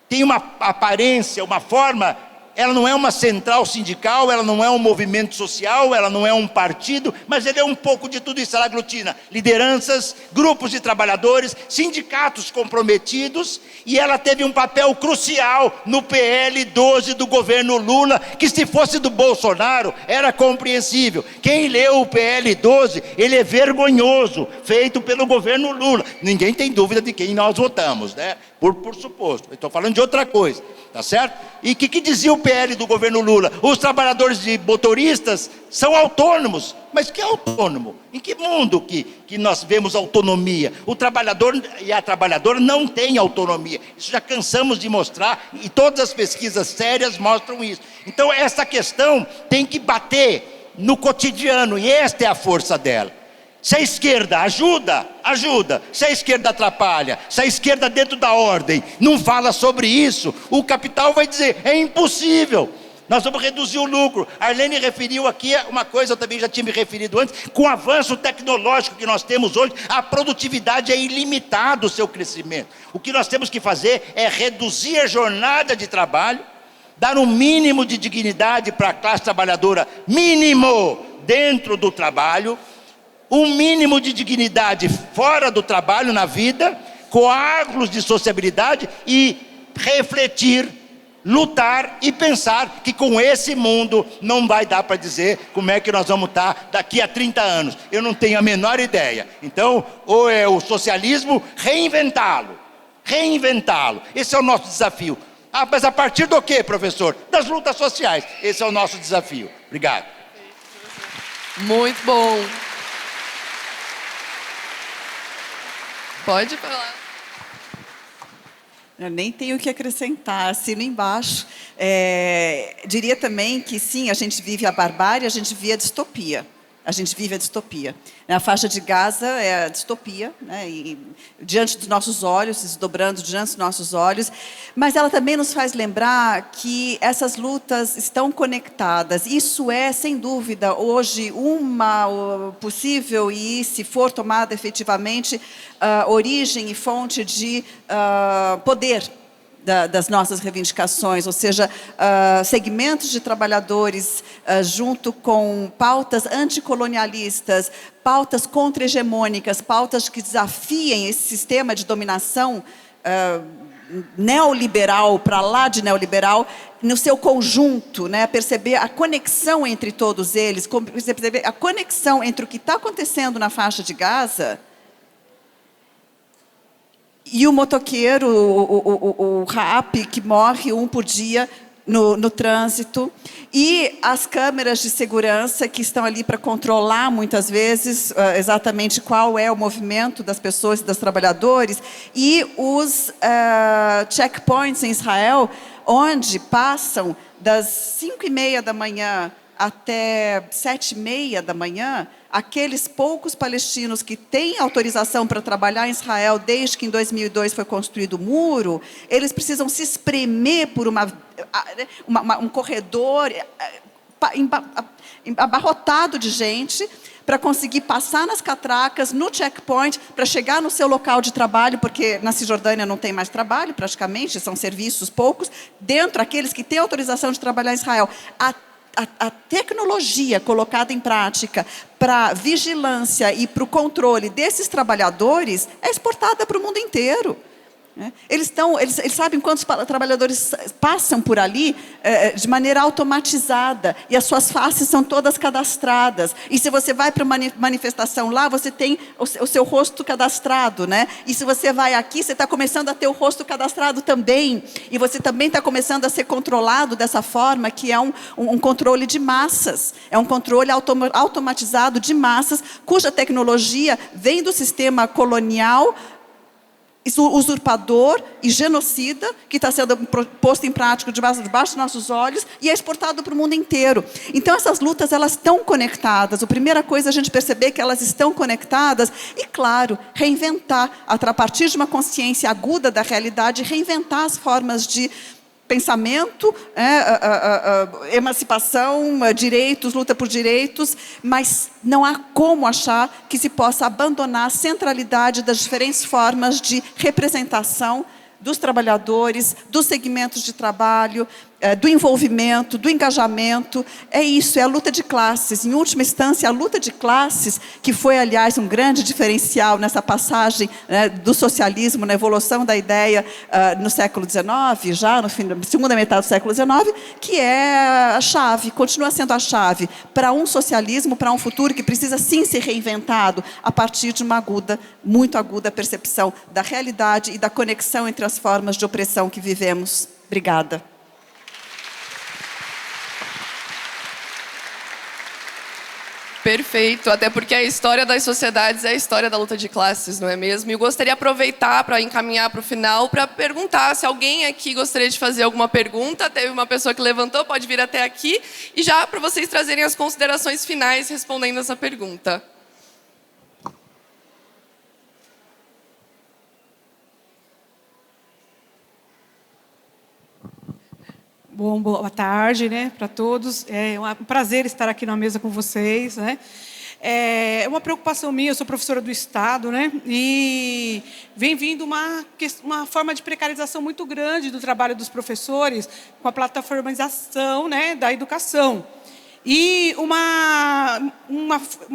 tem uma aparência, uma forma. Ela não é uma central sindical, ela não é um movimento social, ela não é um partido, mas ela é um pouco de tudo isso. Ela aglutina lideranças, grupos de trabalhadores, sindicatos comprometidos, e ela teve um papel crucial no PL 12 do governo Lula, que se fosse do Bolsonaro, era compreensível. Quem leu o PL 12, ele é vergonhoso, feito pelo governo Lula. Ninguém tem dúvida de quem nós votamos, né? Por suposto. Estou falando de outra coisa, tá certo? E o que dizia o PL do governo Lula? Os trabalhadores de motoristas são autônomos. Mas que autônomo? Em que mundo que nós vemos autonomia? O trabalhador e a trabalhadora não têm autonomia. Isso já cansamos de mostrar, e todas as pesquisas sérias mostram isso. Então essa questão tem que bater no cotidiano, e esta é a força dela. Se a esquerda ajuda. Se a esquerda atrapalha, se a esquerda dentro da ordem não fala sobre isso, o capital vai dizer, é impossível, nós vamos reduzir o lucro. A Arlene referiu aqui uma coisa, eu também já tinha me referido antes, com o avanço tecnológico que nós temos hoje, a produtividade é ilimitada, o seu crescimento. O que nós temos que fazer é reduzir a jornada de trabalho, dar um mínimo de dignidade para a classe trabalhadora, mínimo dentro do trabalho, um mínimo de dignidade fora do trabalho, na vida, coágulos de sociabilidade, e refletir, lutar e pensar que com esse mundo não vai dar para dizer como é que nós vamos estar daqui a 30 anos. Eu não tenho a menor ideia. Então, ou é o socialismo, reinventá-lo. Esse é o nosso desafio. Mas a partir do quê, professor? Das lutas sociais. Esse é o nosso desafio. Obrigado. Muito bom. Pode falar. Eu nem tenho o que acrescentar, assino embaixo. Diria também que, sim, a gente vive a barbárie, a gente vive a distopia. A gente vive a distopia. A faixa de Gaza é a distopia, né? E diante dos nossos olhos, se desdobrando diante dos nossos olhos, mas ela também nos faz lembrar que essas lutas estão conectadas. Isso é, sem dúvida, hoje uma possível e, se for tomada efetivamente, origem e fonte de poder das nossas reivindicações, ou seja, segmentos de trabalhadores junto com pautas anticolonialistas, pautas contra-hegemônicas, pautas que desafiem esse sistema de dominação neoliberal, para lá de neoliberal, no seu conjunto, né? Perceber a conexão entre todos eles, perceber a conexão entre o que está acontecendo na faixa de Gaza e o motoqueiro, o RAP, que morre um por dia no trânsito, e as câmeras de segurança que estão ali para controlar, muitas vezes, exatamente qual é o movimento das pessoas e dos trabalhadores, e os checkpoints em Israel, onde passam das 5h30 da manhã até 7h30 da manhã, aqueles poucos palestinos que têm autorização para trabalhar em Israel desde que em 2002 foi construído o muro, eles precisam se espremer por um corredor abarrotado de gente para conseguir passar nas catracas, no checkpoint, para chegar no seu local de trabalho, porque na Cisjordânia não tem mais trabalho, praticamente, são serviços poucos, dentro aqueles que têm autorização de trabalhar em Israel. A tecnologia colocada em prática para vigilância e para o controle desses trabalhadores é exportada para o mundo inteiro. Eles sabem quantos trabalhadores passam por ali de maneira automatizada, e as suas faces são todas cadastradas. E se você vai para uma manifestação lá, você tem o seu rosto cadastrado, né? E se você vai aqui, você está começando a ter o rosto cadastrado também. E você também está começando a ser controlado dessa forma, que é um controle de massas. É um controle automatizado de massas, cuja tecnologia vem do sistema colonial, usurpador e genocida, que está sendo posto em prática debaixo dos nossos olhos e é exportado para o mundo inteiro. Então, essas lutas, elas estão conectadas. A primeira coisa é a gente perceber que elas estão conectadas e, claro, reinventar, a partir de uma consciência aguda da realidade, reinventar as formas de pensamento, emancipação, direitos, luta por direitos, mas não há como achar que se possa abandonar a centralidade das diferentes formas de representação dos trabalhadores, dos segmentos de trabalho, do envolvimento, do engajamento. É isso, é a luta de classes. Em última instância, a luta de classes, que foi, aliás, um grande diferencial nessa passagem do socialismo, na evolução da ideia no século XIX, já no fim da segunda metade do século XIX, que é a chave, continua sendo a chave para um socialismo, para um futuro que precisa sim ser reinventado a partir de uma muito aguda percepção da realidade e da conexão entre as formas de opressão que vivemos. Obrigada. Perfeito, até porque a história das sociedades é a história da luta de classes, não é mesmo? E eu gostaria de aproveitar para encaminhar para o final, para perguntar se alguém aqui gostaria de fazer alguma pergunta. Teve uma pessoa que levantou, pode vir até aqui, e já para vocês trazerem as considerações finais respondendo essa pergunta. Bom, boa tarde, né, para todos. É um prazer estar aqui na mesa com vocês, né? É uma preocupação minha, eu sou professora do Estado, né? E vem vindo uma forma de precarização muito grande do trabalho dos professores com a plataformização, né, da educação. E uma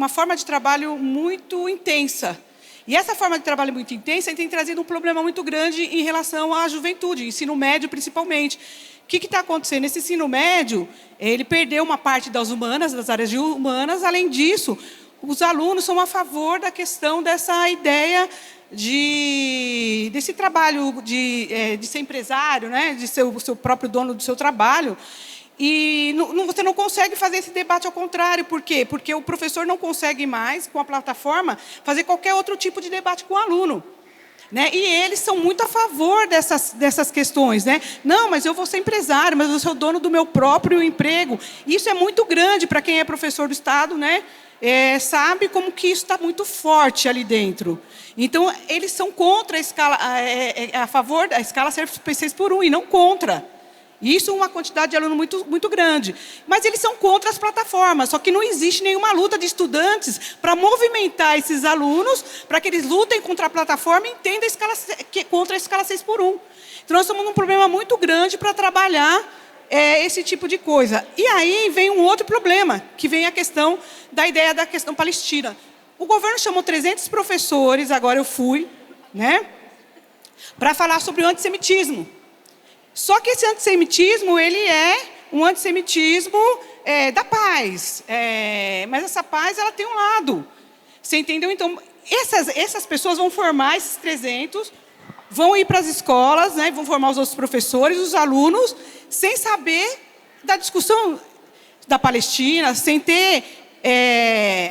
forma de trabalho muito intensa. E essa forma de trabalho muito intensa tem trazido um problema muito grande em relação à juventude, ensino médio principalmente. O que está acontecendo? Esse ensino médio, ele perdeu uma parte das humanas, das áreas de humanas. Além disso, os alunos são a favor da questão dessa ideia desse trabalho de ser empresário, né? De ser o seu próprio dono do seu trabalho. E você não consegue fazer esse debate ao contrário. Por quê? Porque o professor não consegue mais, com a plataforma, fazer qualquer outro tipo de debate com o aluno. Né? E eles são muito a favor dessas questões. Né? Não, mas eu vou ser empresário, mas eu sou dono do meu próprio emprego. Isso é muito grande para quem é professor do Estado, né? Sabe como que isso está muito forte ali dentro. Então, eles são contra a escala, a favor da escala ser 6x1 e não contra. Isso é uma quantidade de aluno muito, muito grande. Mas eles são contra as plataformas, só que não existe nenhuma luta de estudantes para movimentar esses alunos, para que eles lutem contra a plataforma e entendam contra a escala 6x1. Então, nós estamos num problema muito grande para trabalhar esse tipo de coisa. E aí vem um outro problema, que vem a questão da ideia da questão palestina. O governo chamou 300 professores, agora eu fui, né, para falar sobre o antissemitismo. Só que esse antissemitismo, ele é um antissemitismo da paz. Mas essa paz, ela tem um lado. Você entendeu? Então, essas pessoas vão formar esses 300, vão ir para as escolas, né, vão formar os outros professores, os alunos, sem saber da discussão da Palestina, sem ter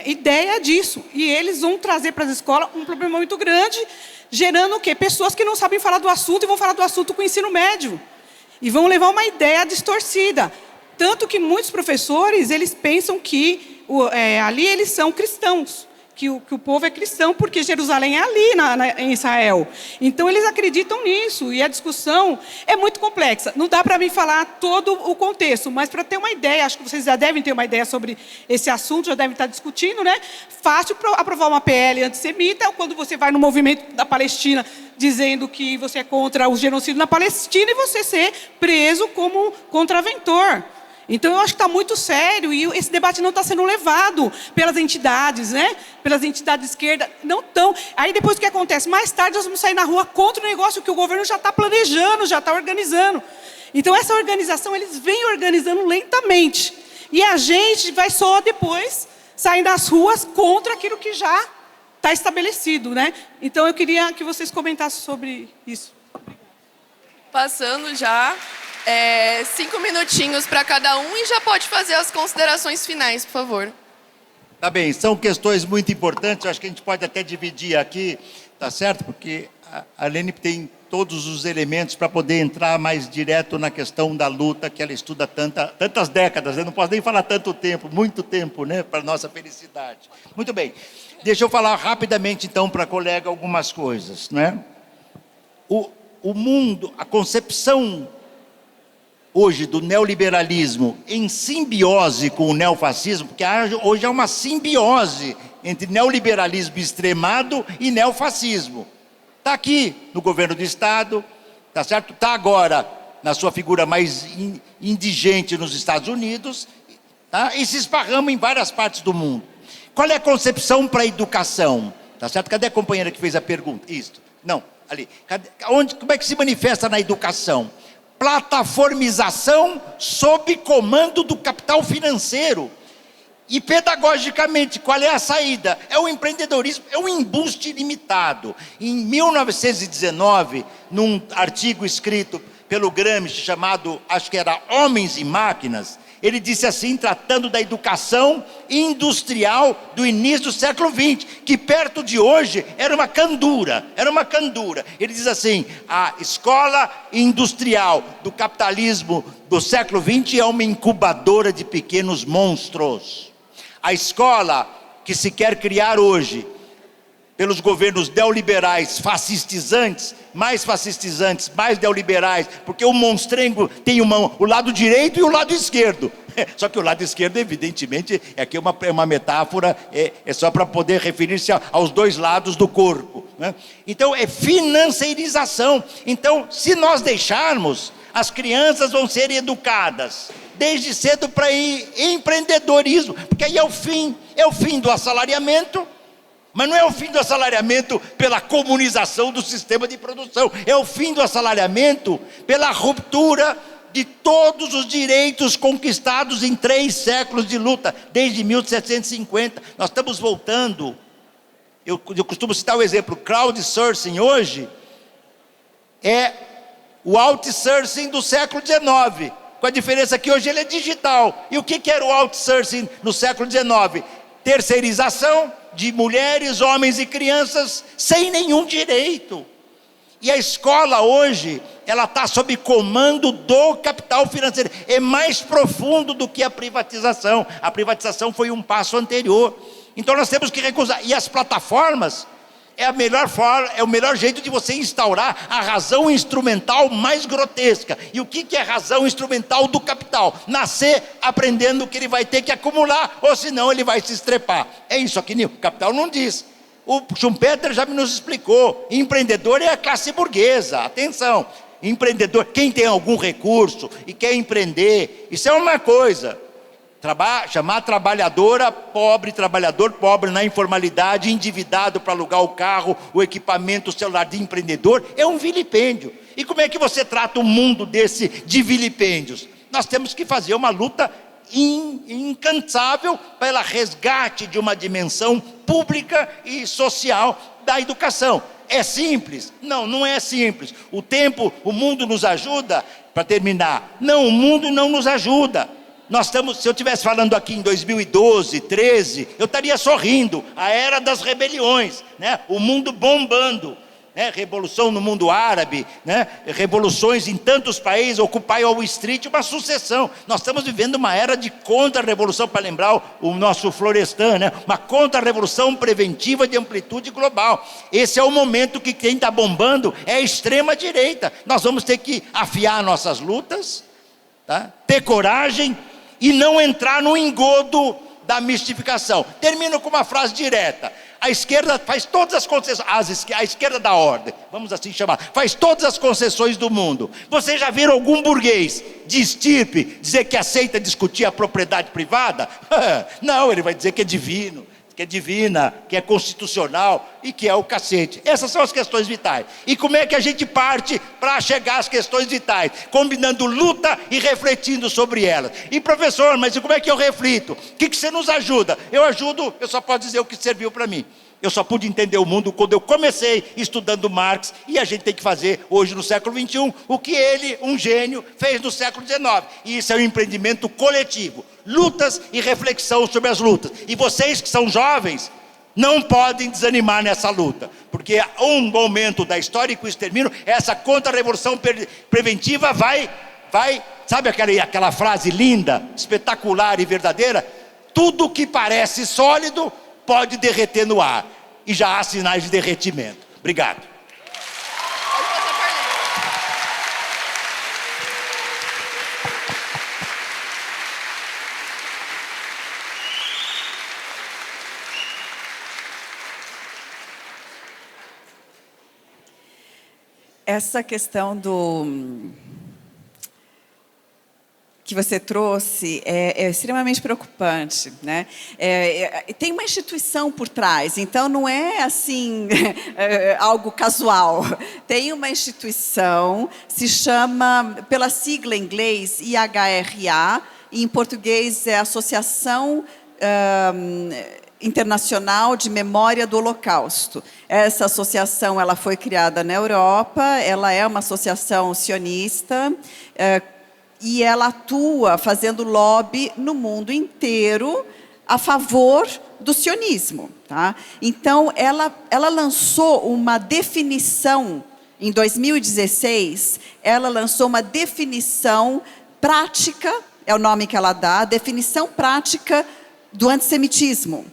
ideia disso. E eles vão trazer para as escolas um problema muito grande, gerando o quê? Pessoas que não sabem falar do assunto e vão falar do assunto com o ensino médio. E vão levar uma ideia distorcida. Tanto que muitos professores, eles pensam que ali eles são cristãos, que o povo é cristão, porque Jerusalém é ali em Israel. Então, eles acreditam nisso, e a discussão é muito complexa. Não dá para mim falar todo o contexto, mas para ter uma ideia, acho que vocês já devem ter uma ideia sobre esse assunto, já devem estar discutindo, né? Fácil aprovar uma PL antissemita, quando você vai no movimento da Palestina, dizendo que você é contra o genocídio na Palestina, e você ser preso como contraventor. Então, eu acho que está muito sério e esse debate não está sendo levado pelas entidades, né? Pelas entidades de esquerda, não estão. Aí, depois, o que acontece? Mais tarde, nós vamos sair na rua contra o negócio que o governo já está planejando, já está organizando. Então, essa organização, eles vêm organizando lentamente. E a gente vai só depois sair das ruas contra aquilo que já está estabelecido, né? Então, eu queria que vocês comentassem sobre isso. Passando já... 5 minutinhos para cada um e já pode fazer as considerações finais, por favor. Tá bem, são questões muito importantes, eu acho que a gente pode até dividir aqui, tá certo? Porque a Lene tem todos os elementos para poder entrar mais direto na questão da luta que ela estuda tantas décadas, eu não posso nem falar tanto tempo, muito tempo, né, para nossa felicidade. Muito bem, deixa eu falar rapidamente então para a colega algumas coisas, né? O mundo, a concepção hoje do neoliberalismo em simbiose com o neofascismo, porque hoje há uma simbiose entre neoliberalismo extremado e neofascismo. Está aqui no governo do Estado, tá certo? Está agora na sua figura mais indigente nos Estados Unidos, tá? E se esparrama em várias partes do mundo. Qual é a concepção para a educação? Tá certo? Cadê a companheira que fez a pergunta? Isto. Não, ali. Como é que se manifesta na educação? Plataformização sob comando do capital financeiro. E pedagogicamente, qual é a saída? É o empreendedorismo, é o embuste ilimitado. Em 1919, num artigo escrito pelo Gramsci, chamado, acho que era Homens e Máquinas, ele disse assim, tratando da educação industrial do início do século XX, que perto de hoje era uma candura, Ele diz assim, a escola industrial do capitalismo do século XX é uma incubadora de pequenos monstros. A escola que se quer criar hoje, pelos governos neoliberais fascistizantes, mais neoliberais, porque o monstrengo tem o lado direito e o lado esquerdo. Só que o lado esquerdo, evidentemente, aqui é uma metáfora, é só para poder referir-se aos dois lados do corpo, né? Então, é financeirização. Então, se nós deixarmos, as crianças vão ser educadas desde cedo para empreendedorismo, porque aí é o fim do assalariamento. Mas não é o fim do assalariamento pela comunização do sistema de produção, é o fim do assalariamento pela ruptura de todos os direitos conquistados em 3 séculos de luta, desde 1750. Nós estamos voltando, eu costumo citar o exemplo, crowdsourcing hoje é o outsourcing do século XIX, com a diferença que hoje ele é digital. E o que era o outsourcing no século XIX? Terceirização de mulheres, homens e crianças sem nenhum direito. E a escola hoje, ela está sob comando do capital financeiro. É mais profundo do que a privatização. A privatização foi um passo anterior. Então nós temos que recusar. E as plataformas é a melhor forma, é o melhor jeito de você instaurar a razão instrumental mais grotesca. E o que é a razão instrumental do capital? Nascer aprendendo que ele vai ter que acumular, ou senão ele vai se estrepar. É isso aqui, o capital não diz. O Schumpeter já nos explicou, empreendedor é a classe burguesa, atenção, empreendedor, quem tem algum recurso e quer empreender, isso é uma coisa, chamar trabalhador pobre na informalidade, endividado para alugar o carro, o equipamento, o celular de empreendedor, é um vilipêndio. E como é que você trata um mundo desse de vilipêndios? Nós temos que fazer uma luta incansável pelo resgate de uma dimensão pública e social da educação. É simples? Não, não é simples. O mundo nos ajuda, para terminar. Não, o mundo não nos ajuda. Se eu estivesse falando aqui em 2012, 13, eu estaria sorrindo. A era das rebeliões, né? O mundo bombando. Revolução no mundo árabe, revoluções em tantos países, Occupy Wall Street, uma sucessão. Nós estamos vivendo uma era de contra-revolução, para lembrar o nosso Florestan, uma contra-revolução preventiva de amplitude global. Esse é o momento que quem está bombando é a extrema-direita. Nós vamos ter que afiar nossas lutas, ter coragem e não entrar no engodo da mistificação. Termino com uma frase direta. A esquerda faz todas as concessões, a esquerda da ordem, vamos assim chamar, faz todas as concessões do mundo. Vocês já viram algum burguês de estirpe dizer que aceita discutir a propriedade privada? Não, ele vai dizer que é divino, que é divina, que é constitucional e que é o cacete. Essas são as questões vitais. E como é que a gente parte para chegar às questões vitais? Combinando luta e refletindo sobre elas. E professor, mas como é que eu reflito? O que você nos ajuda? Eu só posso dizer o que serviu para mim. Eu só pude entender o mundo quando eu comecei estudando Marx, e a gente tem que fazer hoje no século XXI o que ele, um gênio, fez no século XIX. E isso é um empreendimento coletivo. Lutas e reflexão sobre as lutas. E vocês que são jovens, não podem desanimar nessa luta, porque um momento da história, e com isso termino, essa contra-revolução preventiva vai, sabe aquela frase linda, espetacular e verdadeira? Tudo que parece sólido pode derreter no ar, e já há sinais de derretimento. Obrigado. Essa questão que você trouxe é extremamente preocupante, né? Tem uma instituição por trás, então não é assim algo casual. Tem uma instituição, se chama, pela sigla em inglês, IHRA, e em português é Associação Internacional de Memória do Holocausto. Essa associação ela foi criada na Europa, ela é uma associação sionista, e ela atua fazendo lobby no mundo inteiro a favor do sionismo. Tá? Então, ela lançou uma definição, em 2016, ela lançou uma definição prática, é o nome que ela dá, definição prática do antissemitismo.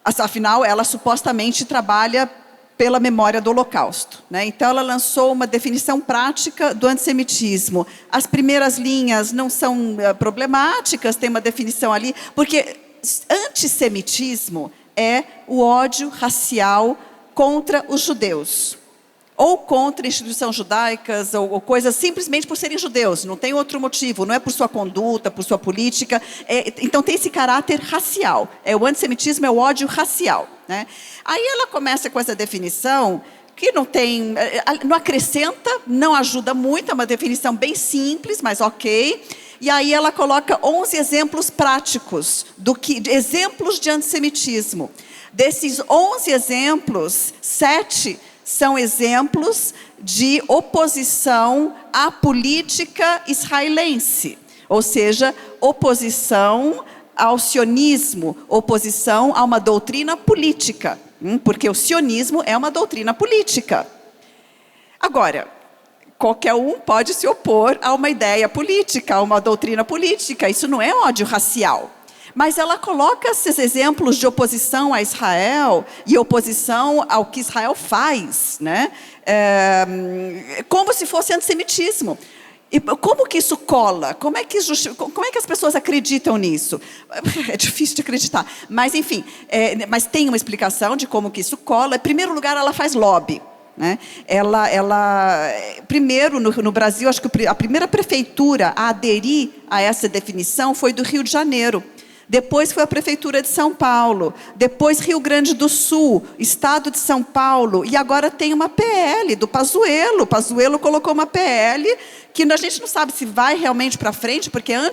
Afinal, ela supostamente trabalha pela memória do Holocausto, né? Então, ela lançou uma definição prática do antissemitismo. As primeiras linhas não são problemáticas, tem uma definição ali, porque antissemitismo é o ódio racial contra os judeus, ou contra instituições judaicas, ou coisas simplesmente por serem judeus, não tem outro motivo, não é por sua conduta, por sua política, então tem esse caráter racial, o antissemitismo é o ódio racial, né? Aí ela começa com essa definição, que não acrescenta, não ajuda muito, é uma definição bem simples, mas ok, e aí ela coloca 11 exemplos práticos, exemplos de antissemitismo. Desses 11 exemplos, 7 são exemplos de oposição à política israelense, ou seja, oposição ao sionismo, oposição a uma doutrina política, porque o sionismo é uma doutrina política. Agora, qualquer um pode se opor a uma ideia política, a uma doutrina política. Isso não é ódio racial. Mas ela coloca esses exemplos de oposição a Israel e oposição ao que Israel faz, né? Como se fosse antissemitismo. E como que isso cola? Como é que as pessoas acreditam nisso? É difícil de acreditar. Mas, enfim, mas tem uma explicação de como que isso cola. Em primeiro lugar, ela faz lobby. Né? Primeiro, no Brasil, acho que a primeira prefeitura a aderir a essa definição foi do Rio de Janeiro. Depois foi a Prefeitura de São Paulo, depois Rio Grande do Sul, Estado de São Paulo, e agora tem uma PL do Pazuello. O Pazuello colocou uma PL que a gente não sabe se vai realmente para frente, porque é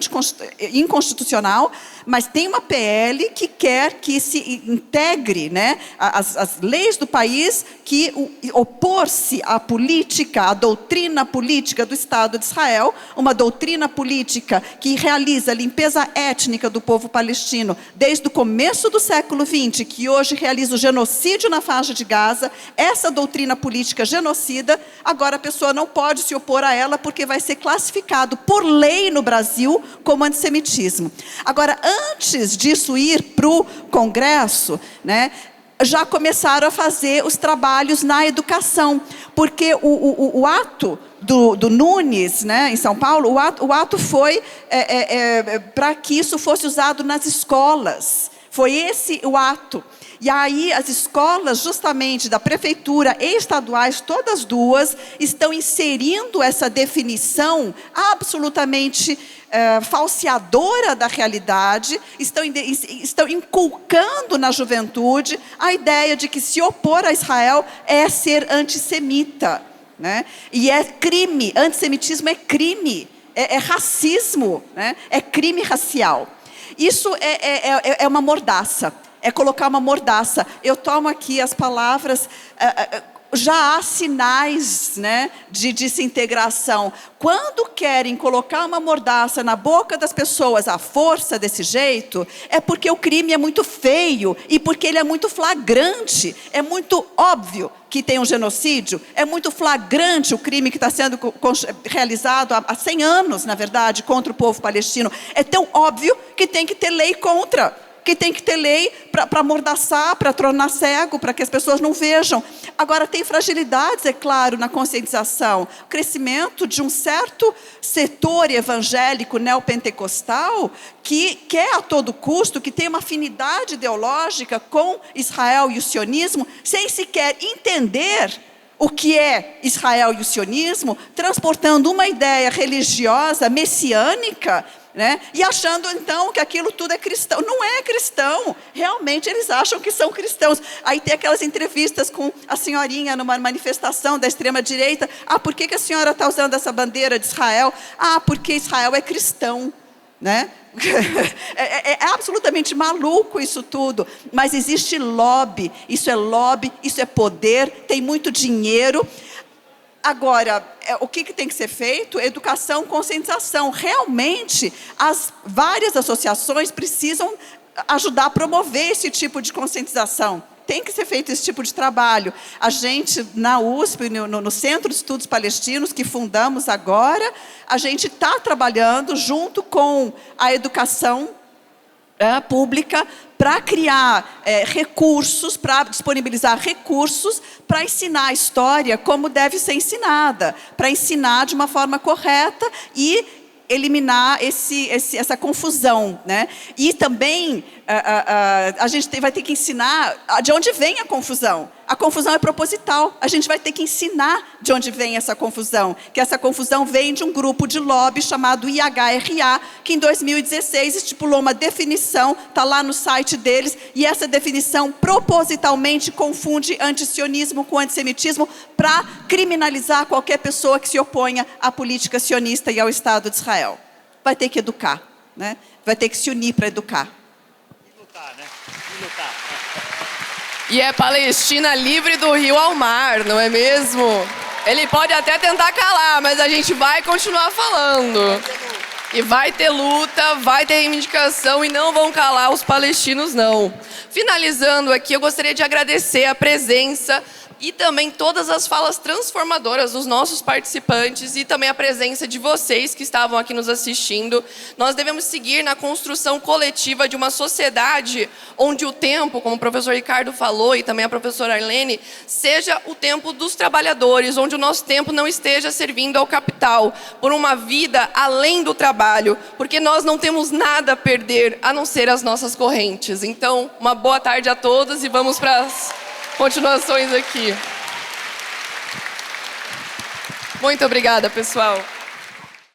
inconstitucional, mas tem uma PL que quer que se integre, né, as leis do país que opor-se à política, à doutrina política do Estado de Israel, uma doutrina política que realiza a limpeza étnica do povo palestino desde o começo do século XX, que hoje realiza o genocídio na faixa de Gaza. Essa doutrina política genocida, agora a pessoa não pode se opor a ela porque vai ser classificado por lei no Brasil como antissemitismo. Agora, antes disso ir para o Congresso, né, já começaram a fazer os trabalhos na educação, porque o ato do Nunes, né, em São Paulo, o ato foi para que isso fosse usado nas escolas. Foi esse o ato. E aí as escolas, justamente da prefeitura e estaduais, todas duas, estão inserindo essa definição absolutamente falseadora da realidade, estão inculcando na juventude a ideia de que se opor a Israel é ser antissemita. Né? E é crime, antissemitismo é crime, é racismo, né? É crime racial. Isso é uma mordaça, é colocar uma mordaça. Eu tomo aqui as palavras... Já há sinais, né, de desintegração. Quando querem colocar uma mordaça na boca das pessoas à força desse jeito, é porque o crime é muito feio e porque ele é muito flagrante. É muito óbvio que tem um genocídio, é muito flagrante o crime que está sendo realizado há 100 anos, na verdade, contra o povo palestino. É tão óbvio que tem que ter lei contra, que tem que ter lei para amordaçar, para tornar cego, para que as pessoas não vejam. Agora, tem fragilidades, é claro, na conscientização. O crescimento de um certo setor evangélico neopentecostal que quer a todo custo, que tem uma afinidade ideológica com Israel e o sionismo, sem sequer entender o que é Israel e o sionismo, transportando uma ideia religiosa, messiânica, né? E achando então que aquilo tudo é cristão. Não é cristão, realmente eles acham que são cristãos. Aí tem aquelas entrevistas com a senhorinha numa manifestação da extrema-direita. Por que a senhora está usando essa bandeira de Israel? Porque Israel é cristão, né? É absolutamente maluco isso tudo, mas existe lobby, isso é poder, tem muito dinheiro. Agora, o que tem que ser feito? Educação, conscientização. Realmente, as várias associações precisam ajudar a promover esse tipo de conscientização. Tem que ser feito esse tipo de trabalho. A gente, na USP, no Centro de Estudos Palestinos, que fundamos agora, a gente está trabalhando junto com a educação pública para criar recursos, para disponibilizar recursos para ensinar a história como deve ser ensinada, para ensinar de uma forma correta e eliminar essa confusão, né? E também a gente vai ter que ensinar de onde vem a confusão. A confusão é proposital. A gente vai ter que ensinar de onde vem essa confusão. Que essa confusão vem de um grupo de lobby chamado IHRA, que em 2016 estipulou uma definição, está lá no site deles, e essa definição propositalmente confunde antisionismo com antissemitismo para criminalizar qualquer pessoa que se oponha à política sionista e ao Estado de Israel. Vai ter que educar, né? Vai ter que se unir para educar. E lutar, né? E lutar. E é Palestina livre do rio ao mar, não é mesmo? Ele pode até tentar calar, mas a gente vai continuar falando. E vai ter luta, vai ter reivindicação e não vão calar os palestinos, não. Finalizando aqui, eu gostaria de agradecer a presença e também todas as falas transformadoras dos nossos participantes e também a presença de vocês que estavam aqui nos assistindo. Nós devemos seguir na construção coletiva de uma sociedade onde o tempo, como o professor Ricardo falou e também a professora Arlene, seja o tempo dos trabalhadores, onde o nosso tempo não esteja servindo ao capital, por uma vida além do trabalho, porque nós não temos nada a perder a não ser as nossas correntes. Então, uma boa tarde a todos e vamos para as continuações aqui. Muito obrigada, pessoal.